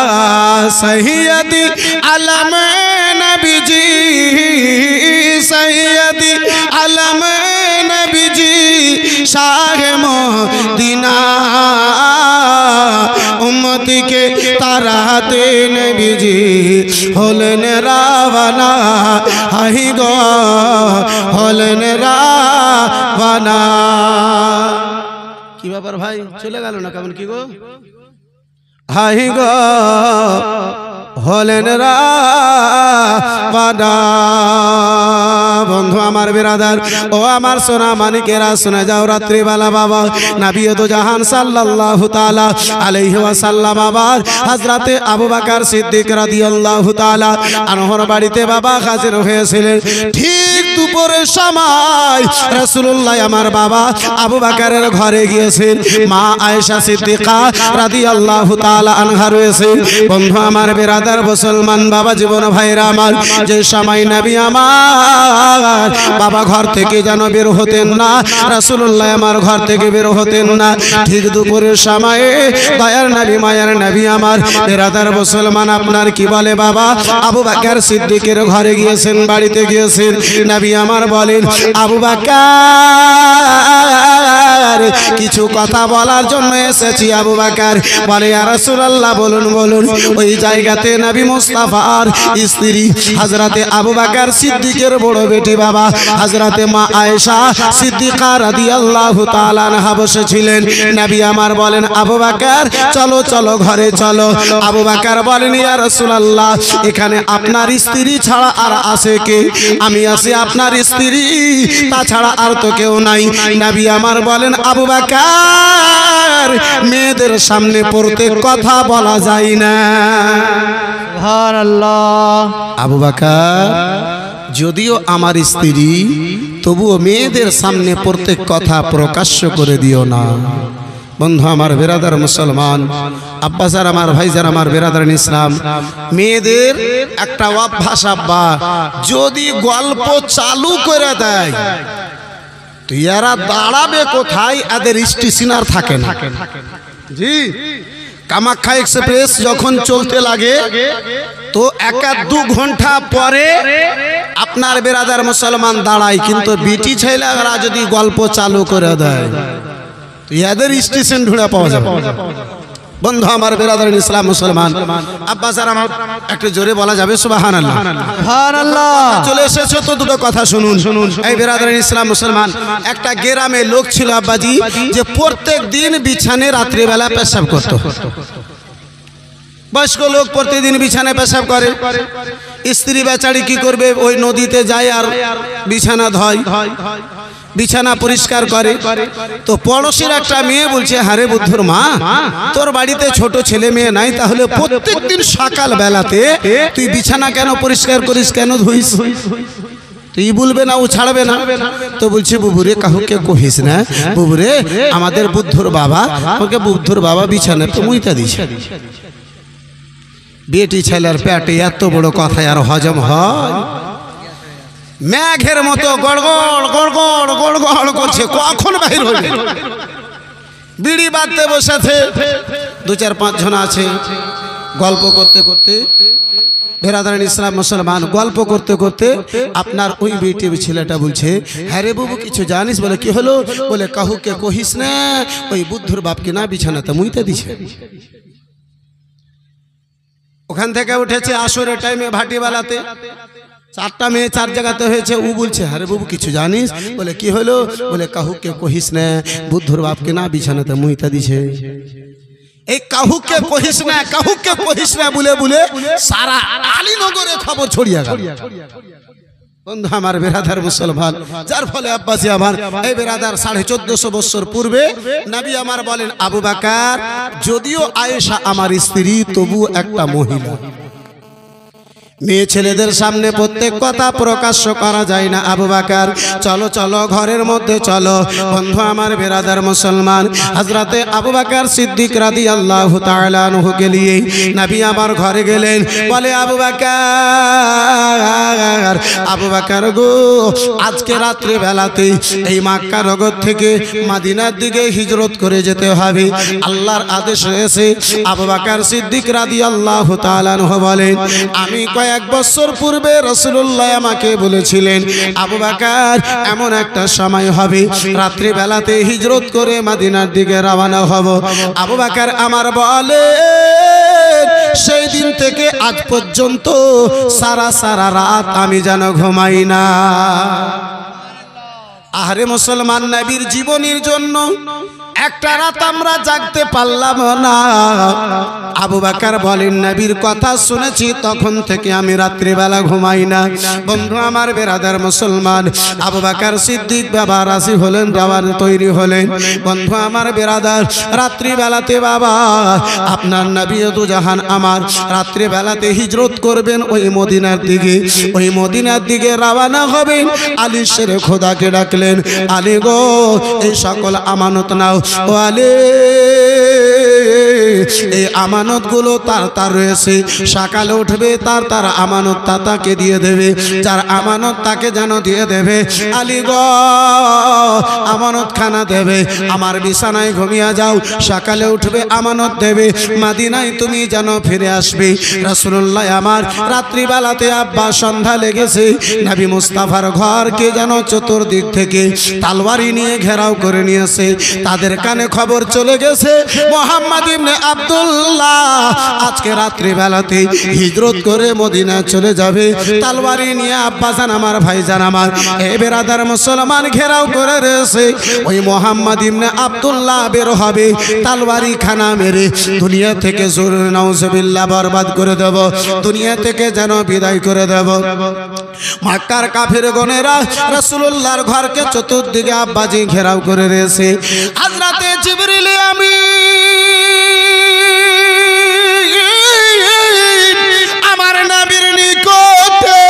Speaker 1: সৈয়দি আলম নবীজি সৈয়দি আলম নবীজি শাহ মদিনা উম্মতকে তারাতে নবীজি হলেন রাওয়ানা হাই গো হলেন রাওয়ানা কি ব্যাপার ভাই চলে গেল না কেমন কি গো হাই গো হলেন রাওয়ানা বন্ধু আমার বিরাদার ও আমার সোনা মানিকেরা শুনে যাও রাত্রিবেলা বাবা নবী দো জাহান সাল্লাল্লাহু তাআলা আলাইহি ওয়াসাল্লাম আবার হযরতে আবু বকর সিদ্দিক রাদিয়াল্লাহু তাআলা আনহর বাড়িতে বাবা হাজির হয়েছিলেন ঠিক দুপুরের সময় রাসূলুল্লাহ আমার বাবা আবু বকরের ঘরে গিয়েছেন মা আয়েশা সিদ্দিকা রাদিয়াল্লাহু তাআলা আনহা রয়েছে বন্ধু আমার বিরাদার মুসলমান বাবা জীবন ভাইরা আমার যে সময় নবী আমার বাবা ঘর থেকে যেন বের হতেন না রাসূলুল্লাহ আমার ঘর থেকে বের হতেন না ঠিক দুপুরের সময়ে দয়ার নবী মায়ার নবী আমার বিরাদার মুসলমান আপনার কি বলে বাবা আবু বকর সিদ্দিকের ঘরে গিয়েছেন বাড়িতে গিয়েছেন নবী আমার বলেন আবু বকর কিছু কথা বলার জন্য এসেছি আবু বকর বলে ইয়া রাসূলুল্লাহ বলুন বলুন ওই জায়গাতে নবী মুস্তাফার স্ত্রী হযরতে আবু বকর সিদ্দিকের বড় বেটি বাবা হযরতে মা আয়েশা সিদ্দিকা রাদিয়াল্লাহু তাআলা আনহা বসেছিলেন নবী আমার বলেন আবু বকর চলো চলো ঘরে চলো আবু বকর বলেন ইয়া রাসূলুল্লাহ এখানে আপনার স্ত্রী ছাড়া আর আছে কে আমি আছি আপনার স্ত্রী তাছাড়া আর তো কেউ নাই নবী আমার বলেন আবু বকর মেয়েদের সামনে প্রত্যেক কথা বলা যায় না
Speaker 2: সুবহানাল্লাহ
Speaker 1: আবু বকর যদিও আমার স্ত্রী তবুও মেয়েদের সামনে প্রত্যেক কথা প্রকাশ্য করে দিও না বন্ধু আমার বিরাদার মুসলমান আব্বাসার আমার ভাইজার আমার বিরাদার ইসলাম মেয়েদের একটা অভ্যাস আব্বা যদি গল্প চালু করে দেয় তো এরা দাঁড়াবে কোথায় এদের স্টেশনার থাকে না জি কামাখ্যা এক্সপ্রেস যখন চলতে লাগে তো 1-2 ঘন্টা পরে আপনার বিরাদার মুসলমান দাঁড়ায় কিন্তু বিটি ছেলেরা যদি গল্প চালু করে দেয় তো এদের স্টেশন ঢুঁড়া পাওয়া যাবে বন্ধু আমার বিরাদার ইসলাম মুসলমান আব্বা স্যার আমার একটু জোরে বলা যাবে সুবহানাল্লাহ
Speaker 2: সুবহানাল্লাহ
Speaker 1: চলে এসেছে তো দুটো কথা শুনুন এই বিরাদার ইসলাম মুসলমান একটা গ্রামে লোক ছিল আব্বাজি যে প্রত্যেক দিন বিছানায় রাত্রিবেলা পেশাব করত বয়স্ক লোক প্রতিদিন বিছানায় পেশাব করে স্ত্রী বেচারি কি করবে ওই নদীতে যায় আর বিছানা ধয় বিছানা পরিষ্কার করে তো পড়োশির একটা মেয়ে বলছে হারে বুদ্ধর মা তোর বাড়িতে ছোট ছেলে মেয়ে নাই তাহলে প্রত্যেকদিন সকাল বেলাতে তুই বিছানা কেন পরিষ্কার করিস কেন ধুইস তুই বলবে না ও ছাড়বে না তো বলছে বুবুরে কাহুকে কহিস না বুবুরে আমাদের বুদ্ধর বাবা ওকে বুদ্ধর বাবা বিছানা তো মুইতা দিছে বেটি ছেলের পেটে এত বড় কথা আর হজম হয় মেঘের মতো গড়গড় গড়গড় গড়গড় করছে কখন বাহির হবে বিড়ি বাঁধতে বসেছে, 2-4-5 জন আছে, গল্প করতে করতে বেরাদারান ইসলাম মুসলমান গল্প করতে করতে আপনার ওই বিটির ছেলেটা বলছে, হ্যাঁ রে বাবু কিছু জানিস? বলে কি হলো? বলে কাহুকে কহিস না, ওই বুদ্ধুর বাপকে না বিছানাতে মুইতে দিছে। ওখান থেকে উঠেছে আসরের টাইমে ভাটিবেলাতে, 4টা মেয়ে 4 জায়গাতে হয়েছে। ও বলছে, হ্যাঁ রে বাবু কিছু জানিস? বলে কি হলো? বলে কাহুকে কহিস না, বুদ্ধুর বাপকে না বিছানাতে মুইতে দিছে। এই কাহুকে কহিস না, কাহুকে কহিস না বলে বলে সারা আলীনগরে খবর ছড়িয়ে গেল। বন্ধু আমার বেরাদার মুসলমান, যার ফলে আব্বাসী আমার এই বেরাদার 1450 বছর পূর্বে নবী আমার বলেন, আবু বকর যদিও আয়েশা আমার স্ত্রী তবু একটা মহিলা। মেয়ে ছেলেদের সামনে প্রত্যেক কথা প্রকাশ্য করা যায় না। আবু বকর চলো চলো ঘরের মধ্যে চলো। বন্ধু আমার বেরাদার মুসলমান, হযরতে আবু বকর সিদ্দিক রাদিয়াল্লাহু তাআলা আনহুকে নিয়ে নবী আমার ঘরে গেলেন। বলে আবু বকর, আবু বকর গো, আজকে রাত্রে বেলাতে এই মক্কা নগর থেকে মদিনার দিকে হিজরত করে যেতে হবে, আল্লাহর আদেশ হয়েছে। আবু বকর সিদ্দিক রাদিয়াল্লাহু তাআলা আনহু বলেন, আমি এক বছর পূর্বে রাসূলুল্লাহ আমাকে বলেছিলেন, আবু বকর এমন একটা সময় হবে রাত্রি বেলাতে হিজরত করে মদিনার দিকে রওনা হব। আবু বকর আমার বলে, সেই দিন থেকে আজ পর্যন্ত সারা রাত আমি যেন ঘুমাই না। আরে মুসলমান, নবীর জীবনীর জন্য একটা রাত আমরা জাগতে পারলাম না। আবু বকর বলেন, নবীর কথা শুনেছি তখন থেকে আমি রাত্রিবেলা ঘুমাই না। বন্ধু আমার বেরাদার মুসলমান, আবু বকর সিদ্দিক বাবা রাজি হলেন, যাওয়ার তৈরি হলেন। বন্ধু আমার বেরাদার, রাত্রিবেলাতে বাবা আপনার নবী দু জাহান আমার রাত্রিবেলাতে হিজরত করবেন ওই মদিনার দিকে। ওই মদিনার দিকে রওনা হবেন। আলী শেরে খোদাকে ডাকলেন, আলী গো, এই সকল আমানত নাও। ও আলী, এই আমানত গুলো তার রয়েছে, সকালে উঠবে তার আমানত তাকে দিয়ে দেবে, যার আমানত তাকে যেন দিয়ে দেবে। আলী গো, আমানত খানা দেবে, আমার বিছানায় ঘুমিয়ে যাও, সকালে উঠবে আমানত দেবে, মদিনায় তুমি যেন ফিরে আসবে। রাসূলুল্লাহ আমার রাত্রিবেলাতে আব্বা সন্ধ্যা লেগেছে, নবী মুস্তাফার ঘরকে যেন চতুর্দিক থেকে তলোয়ারি নিয়ে ঘেরাও করে নিয়েছে। তাদের কানে খবর চলে গেছে, মুহাম্মদ ইবনে আব্দুল্লাহ আজকে রাত্রিবেলাতে হিজরত করে মদিনা চলে যাবে তলোয়ারি নিয়ে। আব্বা জান আমার, ভাই জান আমার, এ বেরাদার মুসলমান ঘেরাও করে রয়েছে। ওই মুহাম্মদ ইবনে আব্দুল্লাহ বের হবে তলোয়ারি খানা মেরে দুনিয়া থেকে জোর নাউজুবিল্লাহ বরবাদ করে দেব, দুনিয়া থেকে যেন বিদায় করে দেব। মক্কার কাফের গনেরা রাসূলুল্লাহর ঘরকে চতুর্দিকে আব্বাজি ঘেরাও করে রয়েছে। হযরতে জিবরিল আমিন আমার নবীর নিকটে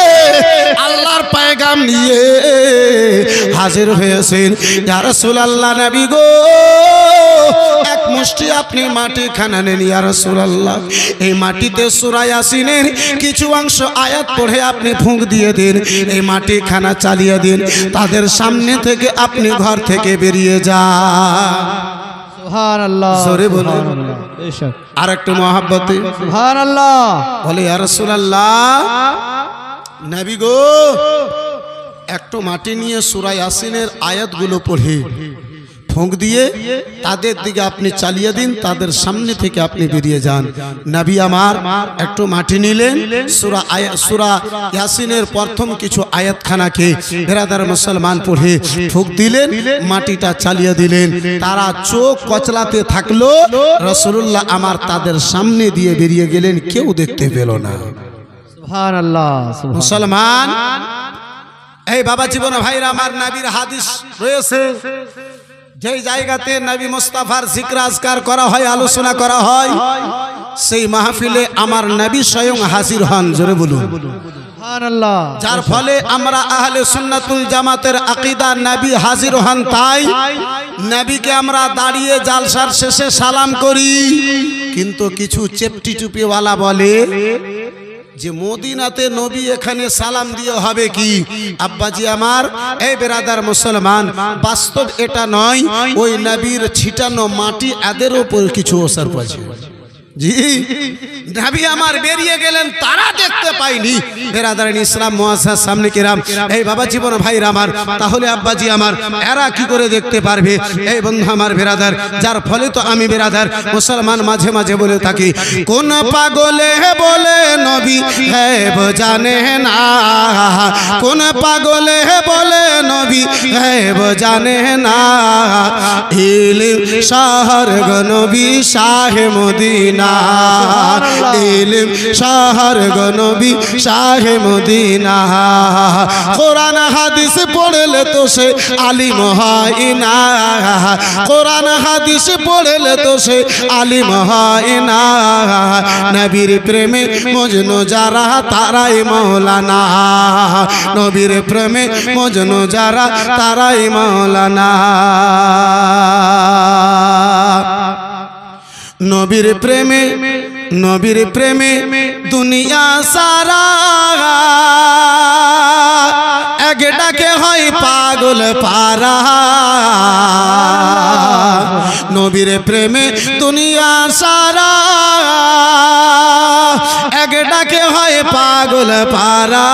Speaker 1: আল্লাহর পয়গাম নিয়ে হাজির হয়েছেন। ইয়া রাসূলুল্লাহ, নবী গো, এক মুষ্টি আপনি মাটি খানা নেন। ইয়া রাসূলুল্লাহ, এই মাটিতে সূরা ইয়াসিনের কিছু অংশ আয়াত পড়ে আপনি ফুঁক দিয়ে দিন, এই মাটি খানা চালিয়ে দিন, তাদের সামনে থেকে আপনি ঘর থেকে বেরিয়ে যান।
Speaker 2: সুবহানাল্লাহ,
Speaker 1: জোরে বলুন
Speaker 2: বেশক।
Speaker 1: আর একটু মহব্বতে
Speaker 2: সুবহানাল্লাহ।
Speaker 1: বলে, ইয়া রাসূলুল্লাহ, নবী গো, একটু মাটি নিয়ে সূরা ইয়াসিনের আয়াতগুলো পড়ে ফুঁক দিয়ে তাদের দিকে আপনি চালিয়ে দিন, তাদের সামনে থেকে আপনি বেরিয়ে যান। নবী আমার একটু মাটি নিলেন, সূরা ইয়াসিনের প্রথম কিছু আয়াতখানাকে বেরাদার মুসলমান পড়ে ফুঁক দিলেন, মাটিটা চালিয়ে দিলেন। তারা চোখ কচলাতে থাকলো, রাসূলুল্লাহ আমার তাদের সামনে দিয়ে বেরিয়ে গেলেন, কেউ দেখতে পেল না।
Speaker 2: সুবহানাল্লাহ।
Speaker 1: মুসলমান, এই বাবা জীবন ভাইরা আমার, নবীর হাদিস রয়েছে, যেই জায়গাতে নবী মুস্তাফার জিকির আজকার করা হয়, আলোচনা করা হয়, সেই মাহফিলে আমার নবী স্বয়ং হাজির হন। জোরে বলুন
Speaker 2: সুবহানাল্লাহ।
Speaker 1: যার ফলে আমরা আহলে সুন্নাতুল জামাতের আকীদা, নবী হাজির হন তাই নবীকে আমরা দাঁড়িয়ে জালসার শেষে সালাম করি। কিন্তু কিছু চেপটি চুপিওয়ালা বলে যে মদিনাতে নবী এখানে সালাম দিয়ে হবে কি আব্বাজি আমার এই বেরাদার মুসলমান বাস্তব এটা নয় ওই নবীর ছিটানো মাটি এদের উপর কিছু অসর পড়ছে জি নবী আমার বেরিয়ে গেলেন তারা দেখতে পাইনি বেরাদার ইসলাম মুআজ্জাজ সামনে কিরাম এই বাবা জীবন ভাইরা আমার তাহলে আব্বাজি আমার এরা কি করে দেখতে পারবে এই বন্ধু আমার বেরাদার যার ফলে তো আমি বেরাদার মুসলমান মাঝে মাঝে বলে থাকি কোন পাগলে বলে নবী গায়েব জানে না কোন পাগলে বলে নবী গায়েব জানে না ইলম শহর গো নবী শাহে মদিনা ইলম শহর গো নবী শাহে মদিনা কোরআন হাদিস পড়লে তো সে আলিম হয় না কোরআন হাদিস পড়লে তো সে আলিম হয় না নবীর প্রেমে মজনু যারা তারাই মৌলানা নবীর প্রেমে মজনু যারা তারাই মৌলানা নবীর প্রেমে দুনিয়া সারা এক ডাকে হয় পাগল পারা নবীর প্রেমে দুনিয়া সারা এক ডাকে হয় পাগল পারা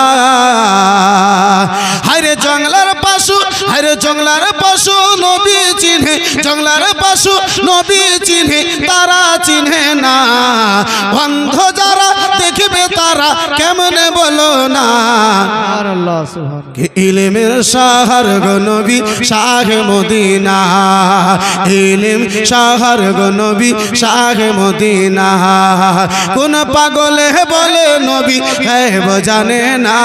Speaker 1: হায়রে জংলার পশু নবী চিনে জংলার পশু নবী চিনে তারা চিনে না অন্ধ যারা দেখবে তারা কেমনে বলো না
Speaker 2: সুবহানাল্লাহ সুবহানাল্লাহ
Speaker 1: ইলমের শহর গো নবী শাহে মদিনা ইলম শহর গো নবী শাহে মদিনা কোন পাগলে বলে নবী গায়েব জানে না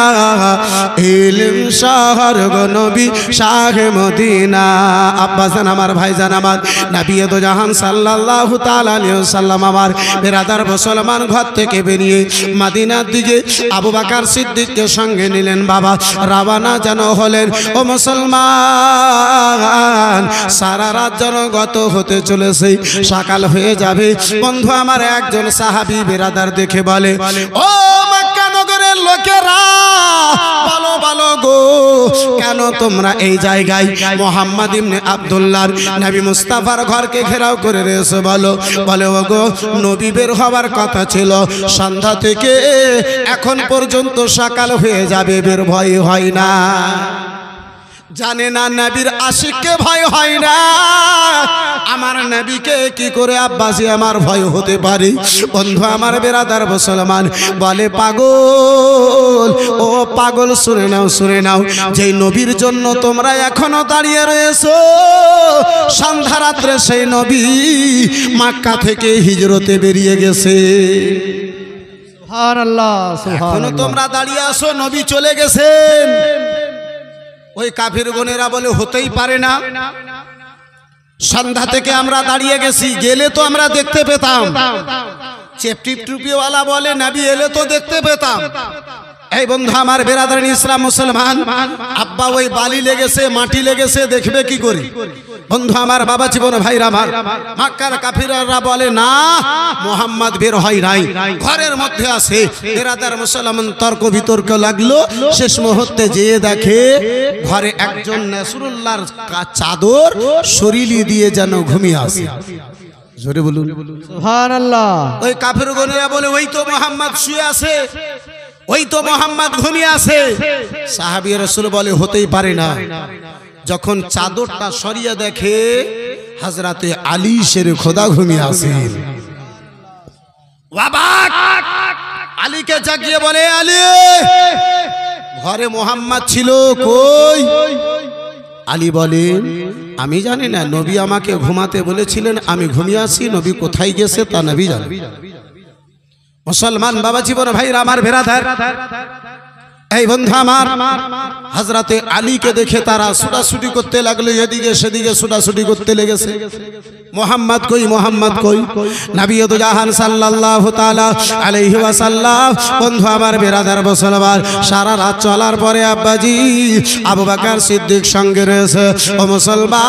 Speaker 1: ইলম শহর গো নবী শাহে মদিনা আব্বাসান আমার ভাইজান আমার নবী দো জাহান সাল্লাল্লাহু তাআলা আলাইহি ওয়াসাল্লাম আমার বেরাদার মুসলমান ঘর থেকে বেরিয়ে মদিনার দিকে আবু বকর সিদ্দিককে সঙ্গে নিলেন বাবা রওনা যেন হলেন ও মুসলমান সারা রাত যেন গত হতে চলেছে সকাল হয়ে যাবে বন্ধু আমার একজন সাহাবী বেরাদার দেখে বলে ও মক্কা নগরের লোকেরা ভালো ভালো গো কেন তোমরা এই জায়গায় মুহাম্মদ ইবনে আব্দুল্লাহর নবী মুস্তাফার ঘরকে ঘেরাও করে রয়েছে বলে ও গো নবী বের হওয়ার কথা ছিল সন্ধ্যা থেকে এখন পর্যন্ত সকাল হয়ে যাবে বের ভয় হয় না জানে না নবীর আশিককে ভয় হয় না আমার নবীকে কি করে আব্বাসী আমার ভয় হতে পারে বন্ধু আমার বেরাদার মুসলমান বলে পাগল ও পাগল শুনে নাও যেই নবীর জন্য তোমরা এখনো দাঁড়িয়ে রয়েছো সন্ধ্যা রাত্রে সেই নবী মক্কা থেকে হিজরতে বেরিয়ে গেছে
Speaker 2: সুবহানাল্লাহ
Speaker 1: এখনো
Speaker 2: সুবহানাল্লাহ
Speaker 1: তোমরা দাঁড়িয়ে আসো নবী চলে গেছেন ওই কাফির গনেরা বলে হতেই পারে না সন্ধ্যা থেকে আমরা দাঁড়িয়ে গেছি গেলে তো আমরা দেখতে পেতাম চেপটিপ টুপিওয়ালা বলে নবী এলে তো দেখতে পেতাম এই বন্ধু আমার বেরাদার ইসলাম মুসলমান আব্বা ওই বালি লেগেছে মাটি লেগেছে দেখবে কি করে বন্ধু আমার বাবা জীবন ভাইরা আমার মক্কার কাফিররা বলে না মুহাম্মদ বের হয় নাই ঘরের মধ্যে আছে বেরাদার মুসলমান তর্ক বিতর্ক লাগলো শেষ মুহূর্তে যেয়ে দেখে ঘরে একজন রাসূলুল্লাহর চাদর শরীলি দিয়ে যেন ঘুমিয়ে আছে জোরে বলুন
Speaker 2: সুবহানাল্লাহ
Speaker 1: ওই কাফির গনেরা বলে ওই তো মুহাম্মদ শুয়ে আছে ওই তো মুহাম্মদ ঘুমিয়ে আছে সাহাবী রাসূল বলে হতেই পারে না যখন চাদরটা সরিয়ে দেখে হযরতে আলী শেরে খোদা ঘুমিয়ে আছেন ওয়াবাক আলীকে জাগিয়ে বলে আলী ঘরে মুহাম্মদ ছিল কই আলী বলেন আমি জানি না নবী আমাকে ঘুমাতে বলেছিলেন আমি ঘুমিয়ে আছি নবী কোথায় গেছে তা নবী জানে মুসলমান বাবা জীবন ভাইরা আমার বেরাদার এই বন্ধু আমার, হযরতে আলীকে দেখে তারা ছুটাছুটি করতে লাগলো, এদিকে সেদিকে ছুটাছুটি করতে লেগেছে। মোহাম্মদ কই, মোহাম্মদ কই, নবী দু জাহান সাল্লাল্লাহু তাআলা আলাইহি ওয়াসাল্লাম। বন্ধু আমার বেরাদার মুসলমান, সারা রাত চলার পরে আব্বাজি আবু বকর সিদ্দিক সঙ্গে রয়েছে। ও মুসলমান,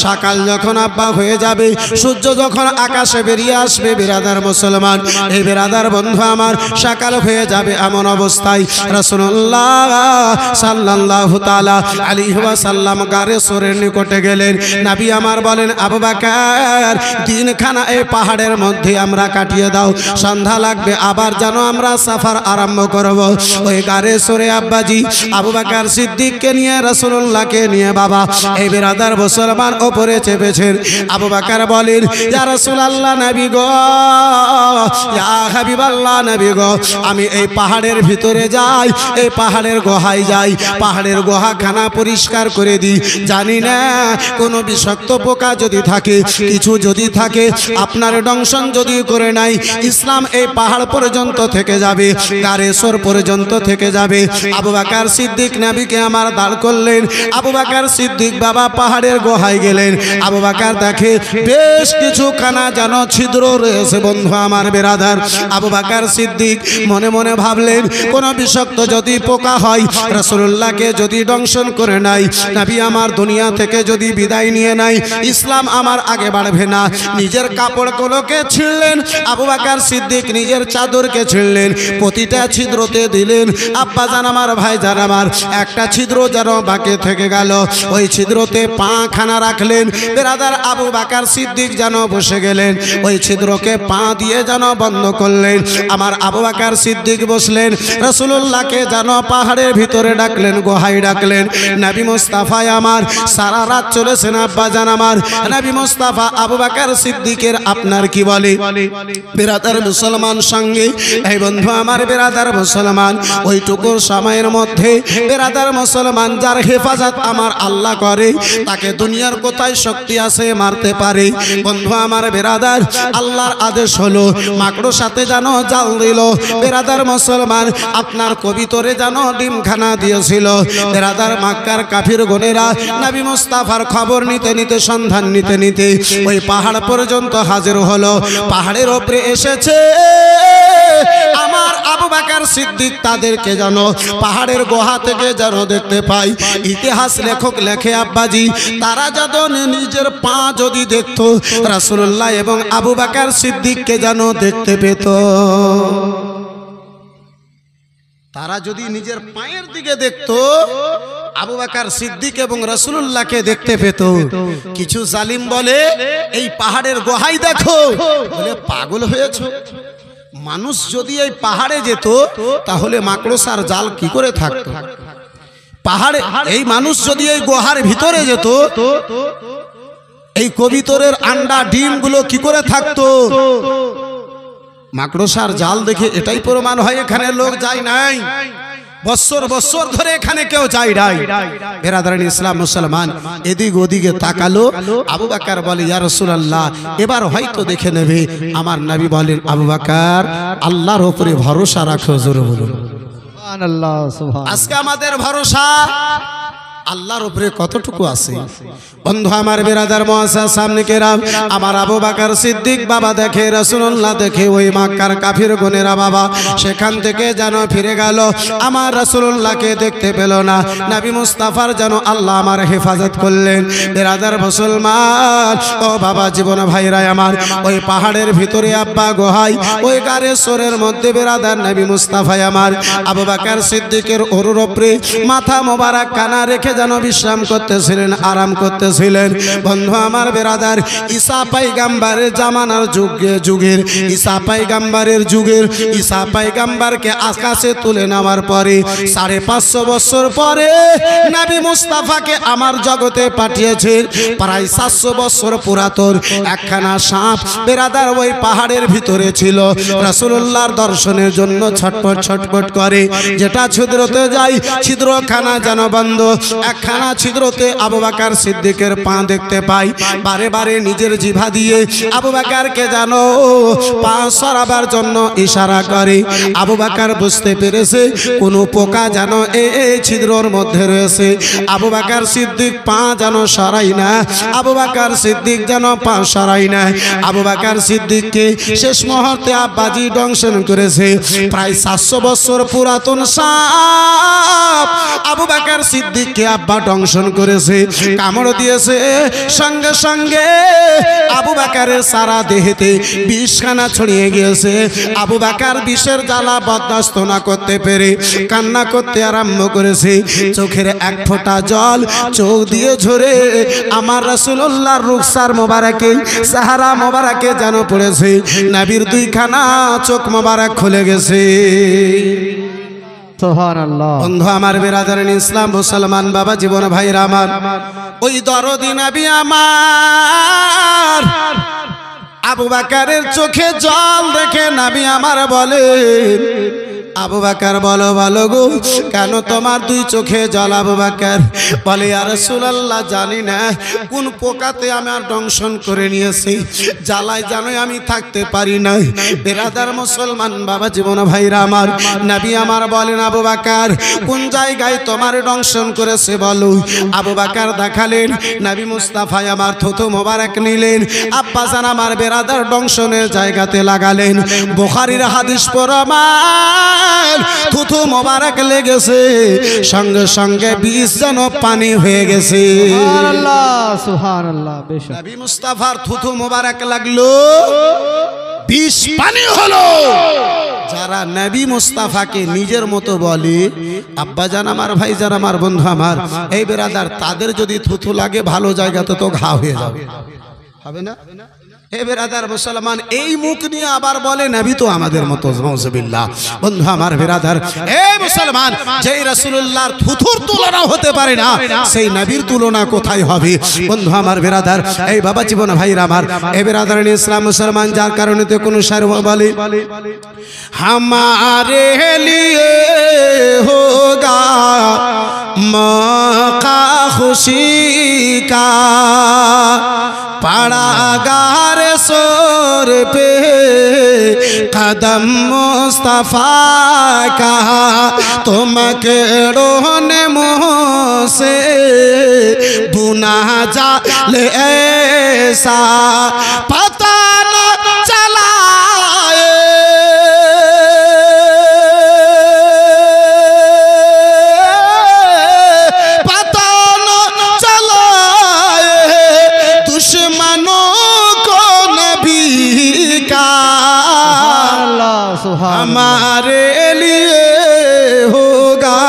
Speaker 1: সকাল যখন আব্বা হয়ে যাবে, সূর্য যখন আকাশে বেরিয়ে আসবে বেরাদার মুসলমান, এই বেরাদার বন্ধু আমার সকাল হয়ে যাবে। এমন অবস্থায় রাসূলুল্লাহ সাল্লাল্লাহু তাআলা আলাইহি ওয়াসাল্লাম গারে সোরের নিকটে গেলেন। নবী আমার বলেন, আবু বকর, দিনখানা এই পাহাড়ের মধ্যে আমরা কাটিয়ে দাও, সন্ধ্যা লাগবে আবার যেন আমরা সফর আরম্ভ করব। ওই গারে সোরে আব্বাজি আবু বকর সিদ্দিককে নিয়ে, রাসূলুল্লাহকে নিয়ে বাবা এই বিরাদার মুসলমান উপরে চেপেছেন। আবু বকর বলেন, ইয়া রাসূলুল্লাহ, নবী গো, ইয়া হাবিবাল্লাহ, নবী গো, আমি এই পাহাড়ের ভিতরে যাই, এই পাহাড়ের গুহায় যাই, পাহাড়ের গুহাখানা পরিষ্কার করে দিই। জানি না কোনো বিষাক্ত পোকা যদি থাকে, কিছু যদি থাকে, আপনার দংশন যদি করে নাই, ইসলাম এই পাহাড় পর্যন্ত থেকে যাবে, গারেশ্বর পর্যন্ত থেকে যাবে। আবু বকর সিদ্দিক নবীকে আমার দাঁড় করলেন। আবু বকর সিদ্দিক বাবা পাহাড়ের গুহায় গেলেন। আবু বকর দেখে বেশ কিছু খানা যেন ছিদ্র রয়েছে। বন্ধু আমার বেরাদার, আবু বকর সিদ্দিক মনে মনে ভাবলেন, কোন বিষাক্ত যদি পোকা হয়, রাসূলুল্লাহকে যদি দংশন করে নাই, নবী আমার দুনিয়া থেকে যদি বিদায় নিয়ে নাই, ইসলাম আমার আগে বাড়বে না। নিজের কাপড়গুলোকে ছিঁড়লেন, আবু বকর সিদ্দিক নিজের চাদরকে ছিঁড়লেন, প্রতিটা ছিদ্রতে দিলেন। আব্বা জান আমার, ভাই জান আমার, একটা ছিদ্র যেন বাকি থেকে গেল, ওই ছিদ্রতে পা খানা রাখলেন। বেরাদার আবু বকর সিদ্দিক যেন বসে গেলেন, ওই ছিদ্রকে পা দিয়ে যেন বন্ধ করলেন। আমার আবু বকর সিদ্দিক বসলেন। রাসূলুল্লাহকে যেন পাহাড়ের ভিতরে ডাকলেন, গুহায় ডাকলেন। নবী মুস্তাফা আমার সারা রাত চলেছেন। আব্বা জান আমার, নবী মুস্তাফা আবু বকর সিদ্দিকের আপনার কি বলে? বেরাদার মুসলমান সঙ্গে, এই বন্ধু আমার বেরাদার মুসলমান, ওইটুকুর সময়ের মধ্যে বেরাদার মুসলমান যার হেফাজত আমার আল্লাহ করে, তাকে দুনিয়ার কোথায় শক্তি আছে মারতে পারে। বন্ধু আমার বেরাদার, আল্লাহর আদেশ হলো মাকড়োর সাথে যেন জাল দিল। বেরাদার মুসলমান, আপনার কবিতরে যেন ডিমখানা দিয়েছিল। বেরাদার মক্কার কাফির গনেরা নবী মুস্তাফার খবর নিতে নিতে, সন্ধান নিতে নিতে ওই পাহাড় পর্যন্ত হাজির হলো। পাহাড়ের উপরে এসেছে আমার আবু বকর সিদ্দিক, তাদেরকে যেন পাহাড়ের গুহা থেকে যেন দেখতে পাই। ইতিহাস লেখক লেখে আব্বাজি, তারা যখন নিজের পা যদি দেখত, রাসূলুল্লাহ এবং আবু বকর সিদ্দিককে যেন দেখতে পেত। তারা যদি নিজের পায়ের দিকে দেখত, আবু বকর সিদ্দিক এবং রাসূলুল্লাহকে দেখতে পেত। কিছু জালিম বলে, এই পাহাড়ের গুহায় দেখো, বলে পাগল হয়েছো? মানুষ যদি এই পাহাড়ে যেত, তাহলে মাকড়সার জাল কি করে থাকতো? পাহাড়ে এই মানুষ যদি এই গুহার ভিতরে যেত, এই কবিতরের আন্ডা ডিমগুলো কি করে থাকতো? মাকড়সার জাল দেখে এটাই প্রমাণ হয় এখানে লোক যায় নাই। বছর বছর ধরে এখানে কেউ যায় নাই। বেরাদারান ইসলাম মুসলমান এদিক ওদিকে তাকালো। আবু বকর বলে, ইয়া রাসূলুল্লাহ, এবার হয়তো দেখে নেবে। আমার নবী বলেন, আবু বকর, আল্লাহর উপরে ভরসা রাখো। জোরে বলুন
Speaker 2: সুবহানাল্লাহ, সুবহান।
Speaker 1: আজকে আমাদের ভরসা আল্লাহর উপরে কতটুকু আছে? বন্ধু আমার বেরাদার মুআজ্জাজ সামনে কেরাম, আমার আবু বকর সিদ্দিক বাবা দেখে, রাসূলুল্লাহ দেখে, ওই মক্কার কাফির গনেরা বাবা সেখান থেকে যেন ফিরে গেল। আমার রাসূলুল্লাহকে দেখতে পেল না। নবী মুস্তাফার যেন আল্লাহ আমার হেফাজত করলেন। বেরাদার মুসলমান, ও বাবা জীবন ভাইরা আমার, ওই পাহাড়ের ভিতরে আব্বা গুহায়, ওই গারে সোরের মধ্যে বেরাদার নবী মুস্তাফা আমার আবু বকর সিদ্দিকের ওরুর উপরে মাথা মোবারক কানা রেখে যেন বিশ্রাম করতেছিলেন, আরাম করতেছিলেন। বন্ধু আমার বেরাদার, ঈসা পয়গম্বরের জামানার যুগের ঈসা পয়গম্বরের যুগের ঈসা পয়গম্বরকে আকাশে তুলে নেওয়ার পরে 550 বছর পরে নবী মুস্তাফাকে আমার জগতে পাঠিয়েছেন। প্রায় 700 বছর পুরাতন একখানা সাপ বেরাদার ওই পাহাড়ের ভিতরে ছিল। রাসূলুল্লাহর দর্শনের জন্য ছটপট ছটপট করে, যেটা ছিদ্রতে যায় ছিদ্রখানা যেন বন্ধ। একখানা ছিদ্রতে আবু বকর সিদ্দিকের পা দেখতে পাই। বারে বারে নিজের জিভা দিয়ে আবু বকরকে যেন পা সরাবার জন্য ইশারা করে। আবু বকর বুঝতে পেরেছে কোনো পোকা যেন এই ছিদ্রর মধ্যে রয়েছে। আবু বকর সিদ্দিক পা যেন সরাই না, আবু বকর সিদ্দিক যেন পা সরাই না। আবু বকর সিদ্দিককে শেষ মুহূর্তে আব্বাজি দংশন করেছে। প্রায় 700 বছর পুরাতন সাপ আবু বকর সিদ্দিককে আব্বা দংশন করেছে, কামড় দিয়েছে। সঙ্গে সঙ্গে আবু বকরের সারা দেহেতে বিষখানা ছড়িয়ে গিয়েছে। আবু বকর বিষের জ্বালা বরদাস্ত না করতে পেরে কান্না করতে আরম্ভ করেছে। চোখের এক ফোঁটা জল চোখ দিয়ে ঝরে আমার রাসূলুল্লাহর রুখসার মোবারকে সাহারা মোবারকে যেন পড়েছে। নবীর দুইখানা চোখ মোবারক খুলে গেছে।
Speaker 2: সুবহানাল্লাহ।
Speaker 1: বন্ধু আমার, বিরাদরান ইসলাম, মুসলমান বাবা জীবন ভাইরা আমার, ওই দরদি নবী আমার আবু বকরের চোখে জল দেখে নবী আমার বলে, আবু বকর বলো বলো গো, কেন তোমার দুই চোখে জল? আবু বকর বলে, ইয়া রাসূলুল্লাহ, জানি না কোন পোকাতে আমার দংশন করে নিয়েছে, জ্বালায় জানোই আমি থাকতে পারি না। বেরাদার মুসলমান বাবা জীবন ভাইরা আমার, নবী আমার বলেন, আবু বকর কোন জায়গায় তোমার দংশন করেছে বলো। আবু বকর দেখালেন, নবী মুস্তাফা আমার থুতু মোবারক নিলেন, আব্বাজান আমার বেরাদার দংশনের জায়গাতে লাগালেন। বুখারীর হাদিস প্রমাণ, থুতু মোবারক লেগেছে, সঙ্গে সঙ্গে বিষ যেন পানি হয়ে গেছে।
Speaker 2: সুবহানাল্লাহ, সুবহানাল্লাহ। বেশ
Speaker 1: নবী মুস্তাফার থুতু মোবারক লাগলো, বিষ পানি হলো। যারা নবী মুস্তাফাকে নিজের মতো বলে, আব্বাজান আমার, ভাইজান আমার, বন্ধু আমার, এই বেরাদার, তাদের যদি থুতু লাগে ভালো জায়গাতে তো ঘা হয়ে যাবে, হবে না? হে বেরাদার মুসলমান, এই মুখ নিয়ে আবার বলে নবী তো আমাদের মতো। নাউজুবিল্লাহ। বন্ধু আমার বেরাদার, হে মুসলমান, যেই রাসূলুল্লাহর থুথুর তুলনা হতে পারে না, সেই নবীর তুলনা কোথায় হবে? বন্ধু আমার বেরাদার, এই বাবা জীবন ভাইরা আমার, এই বেরাদার ইসলাম মুসলমান, যার কারণে তো কোনো শায়র বলে, হামারে লিয়ে হোগা মৌকা খুশি কা, पड़ागार सोर पे कदम मुस्तफा का, तुम केड़ोने मुँह से बुना जा ले ऐसा पता न चला। हमारे लिए होगा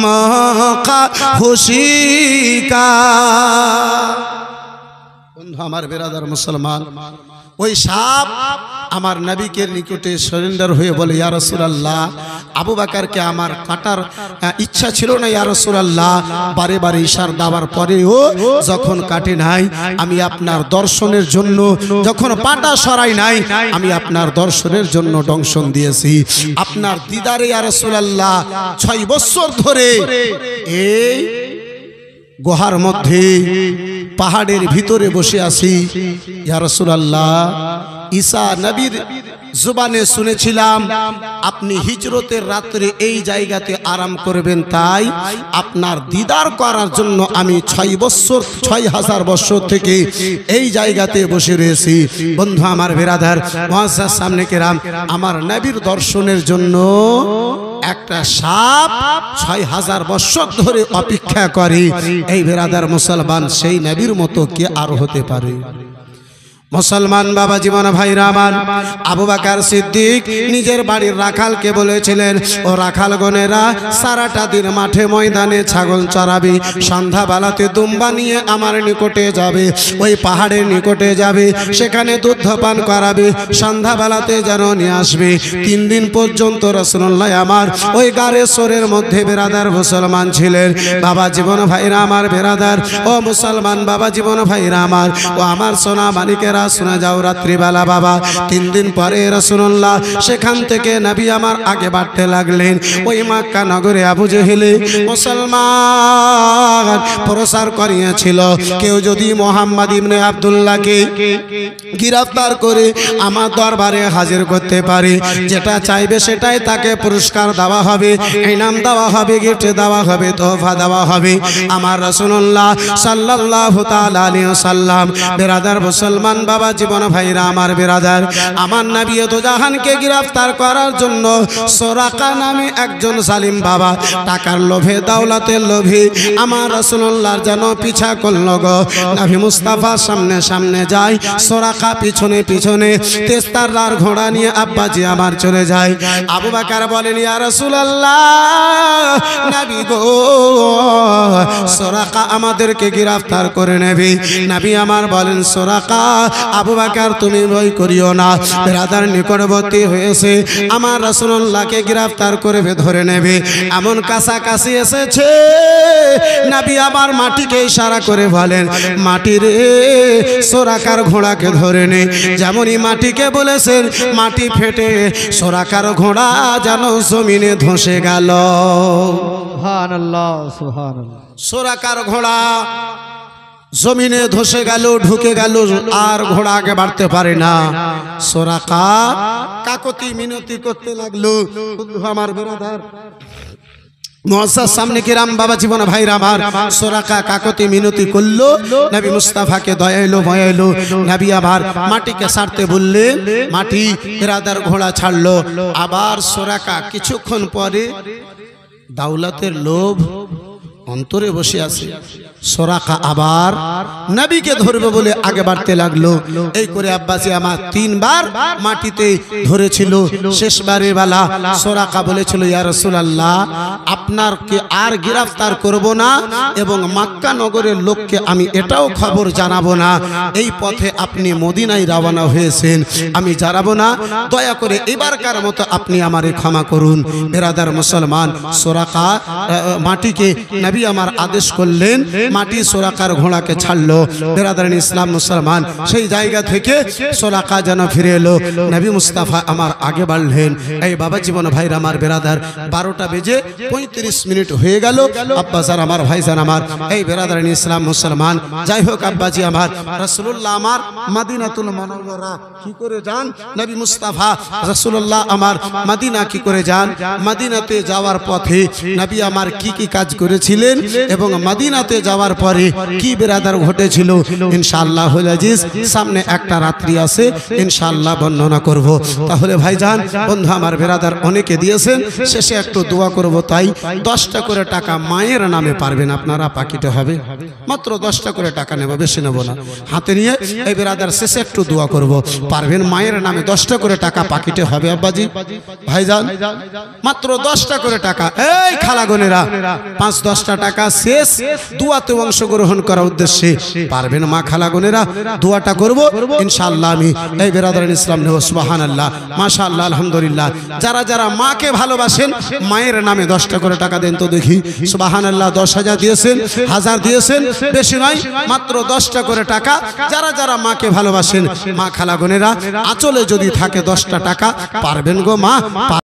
Speaker 1: मौका खुशी का। बंधु हमारे बेरादर मुसलमान, ওই সাপ আমার নবীকে নিকটে সারেন্ডার হয়ে বলে, ইয়া রাসূলুল্লাহ, আবু বকরকে আমার কাটার ইচ্ছা ছিল না ইয়া রাসূলুল্লাহ, বারে বারে ইশার দেওয়ার পরেও যখন কাটে নাই, আমি আপনার দর্শনের জন্য, যখন পাটা সরাই নাই, আমি আপনার দর্শনের জন্য দংশন দিয়েছি। আপনার দিদারে ইয়া রাসূলুল্লাহ 6 বছর ধরে এই গুহার মধ্যে পাহাড়ের ভিতরে বসে আছি। ইয়া রাসূলুল্লাহ, ঈসা নবীর জবানে শুনেছিলাম আপনি হিজরতের রাত্রে এই জায়গাতে আরাম করবেন, তাই আপনার দিদার করার জন্য আমি 6,000 বছর থেকে এই জায়গাতে বসে রয়েছি। বন্ধু আমার বেরাদার মুআজ্জাজ সামনে কেরাম, আমার নবীর দর্শনের জন্য একটা সাপ 6,000 বছর ধরে অপেক্ষা করে। এই বেরাদার মুসলমান, সেই নবীর মতো কে আর হতে পারে? মুসলমান বাবা জীবন ভাইরা আমার, আবু বকর সিদ্দিক নিজের বাড়ির রাখালকে বলেছিলেন, ও রাখাল গনেরা সারাটা দিন মাঠে ময়দানে ছাগল চড়াবে, সন্ধ্যাবেলাতে দুম্বা নিয়ে আমার নিকটে যাবে, ওই পাহাড়ের নিকটে যাবে, সেখানে দুধ পান করাবে, সন্ধ্যাবেলাতে যেন নিয়ে আসবে। 3 দিন পর্যন্ত রাসূলুল্লাহ আমার ওই গারে সোরের মধ্যে বেরাদার মুসলমান ছিলেন। বাবা জীবন ভাইরা আমার বেরাদার, ও মুসলমান বাবা জীবন ভাইরা আমার, ও আমার সোনা মানিকেরা, যুবকেরা শুনে যাও রাত্রিবেলা বাবা 3 দিন পরে রাসূলুল্লাহ সেখান থেকে নবী আমার আগে বাড়তে লাগলেন। ওই মক্কা নগরে আবু জেহেলে মুসলমান প্রচার করিয়েছিল, কেউ যদি মুহাম্মদ ইবনে আব্দুল্লাহকে গ্রেফতার করে আমার দরবারে হাজির করতে পারে, যেটা চাইবে সেটাই তাকে পুরস্কার দেওয়া হবে, ইনাম দেওয়া হবে, গিফট দেওয়া হবে, তোহফা দেওয়া হবে। আমার রাসূলুল্লাহ সাল্লাল্লাহু তাআলা আলাইহি ওয়াসাল্লাম বিরাদার মুসলমান বাবা জীবন ভাইরা আমার বিরাদার, আমার নবী তো জাহানকে গ্রেফতার করার জন্য সোরাকা নামে একজন জালিম বাবা টাকার লোভে দাওলাতের লোভে আমার রাসূলুল্লাহর যেন পিছা করল গো। নবী মুস্তাফার সামনে সামনে যায়, সোরাকা পিছনে পিছনে তেস্তার ঘোড়া নিয়ে আব্বাজি আমার চলে যায়। আবু বকর বলেন ইয়া রাসূলুল্লাহ, নবী গো সোরাকা আমাদেরকে গ্রেফতার করে নেবে। নবী আমার বলেন সোরাকা আবু বকর তুমি ভয় করিও না, বিরাদার নিকটবর্তী হয়েছে, আমার রাসূলুল্লাহকে গ্রেফতার করে ধরে নেবে। এমন কাছাকাছি এসেছে, নবী আবার মাটিকে ইশারা করে বলেন মাটি রে সোরাকার ঘোড়াকে ধরে নে। যেমনই মাটিকে বলেছেন মাটি ফেটে সোরাকার ঘোড়া যেন জমিনে ধসে গেল।
Speaker 2: সুবহানাল্লাহ সুবহানাল্লাহ।
Speaker 1: সোরাকার ঘোড়া জমিনে ধসে গেল, ঢুকে গেল, আর ঘোড়া আগে বাড়তে পারে না। সোরাকা কাকতি মিনতি করতে লাগলো। আমার বিরাদার মুআজ্জাজ সামনে কিরাম বাবা জীবন ভাইরা আমার, সোরাকা কাকতি মিনতি করলো, নবী মুস্তাফাকে দয়াইলো ভয়াইলো। নবী আবার মাটিকে ছাড়তে বললেন, মাটি বিরাদার ঘোড়া ছাড়লো। আবার সোরাকা কিছুক্ষণ পরে দাওলাতের লোভ অন্তরে বসে আছে, সোরাকা আবার নবীকে ধরবে বলে আগে বাড়তে লাগলো। এই করে আব্বাসী আমার 3 বার মাটিতে ধরেছিল। শেষবারের বেলা সোরাকা বলেছিল ইয়া রাসূলুল্লাহ, আপনারকে আর গ্রেফতার করব না এবং মক্কা নগরের লোককে আমি এটাও খবর জানাবো না, এই পথে আপনি মদিনায় রওনা হয়েছেন, আমি জানাবো না, দয়া করে এবারকার মতো আপনি আমারে ক্ষমা করুন। বিরাদার মুসলমান, সোরাকা মাটিকে নবী আমার আদেশ করলেন, মাটি সোরাকার ঘোড়াকে ছাড়লো। বিরাদারিন ইসলাম মুসলমান, সেই জায়গা থেকে সোরাকা যেন ফিরে এলো। নবী মুস্তাফা আমার আগে বাড়লেন। এই বাবা জীবন ভাইরা আমার বিরাদার 12টা বেজে 35 মিনিট হয়ে গেল। আব্বাসার আমার ভাইজান আমার, এই বিরাদারিন ইসলাম মুসলমান, যাই হোক আব্বাজি আমার, রাসূলুল্লাহ আমার মদিনাতুল মুনাওয়ারা কি করে যান, নবী মুস্তাফা রাসূলুল্লাহ আমার মদিনা কি করে যান, মদিনাতে যাওয়ার পথে নবী আমার কি কি কাজ করেছিলেন এবং মদিনাতে যাওয়ার পরে কি বিরাদার ঘটেছিল, ইনশাআল্লাহ আজিজ সামনে একটা রাত্রি আছে, ইনশাআল্লাহ বর্ণনা করব। তাহলে ভাইজান বন্ধু আমার বিরাদার অনেকে দিয়েছেন, শেষে একটু দোয়া করব, তাই 10টা করে টাকা মায়ের নামে পারবেন আপনারা, পাকিতে হবে মাত্র 10টা করে টাকা নেব, বেশি নেব না, হাতে নিয়ে এই বিরাদার শেষে একটু দোয়া করব, পারবেন মায়ের নামে 10টা করে টাকা পাকিতে হবে। আব্বাজি ভাইজান মাত্র 10টা করে টাকা, এই খালাগনেরা 5-10টা টাকা শেষ দোয়াতে অংশগ্রহণ করার উদ্দেশ্যে পারবেন মা খালাগনেরা, দোয়াটা করব ইনশাআল্লাহ। আমি এই বিরাদারিন ইসলাম নেব। সুবহানাল্লাহ, মাশাআল্লাহ, আলহামদুলিল্লাহ। যারা যারা মাকে ভালোবাসেন মায়ের নামে 10টা করে টাকা দেন তো দেখি। সুবহানাল্লাহ, 10,000 দিয়েছেন, 1000 দিয়েছেন, বেশি নয়, মাত্র 10টা করে টাকা। যারা যারা মাকে ভালোবাসেন মা খালাগনেরা, আঁচলে যদি থাকে 10টা টাকা পারবেন গো মা।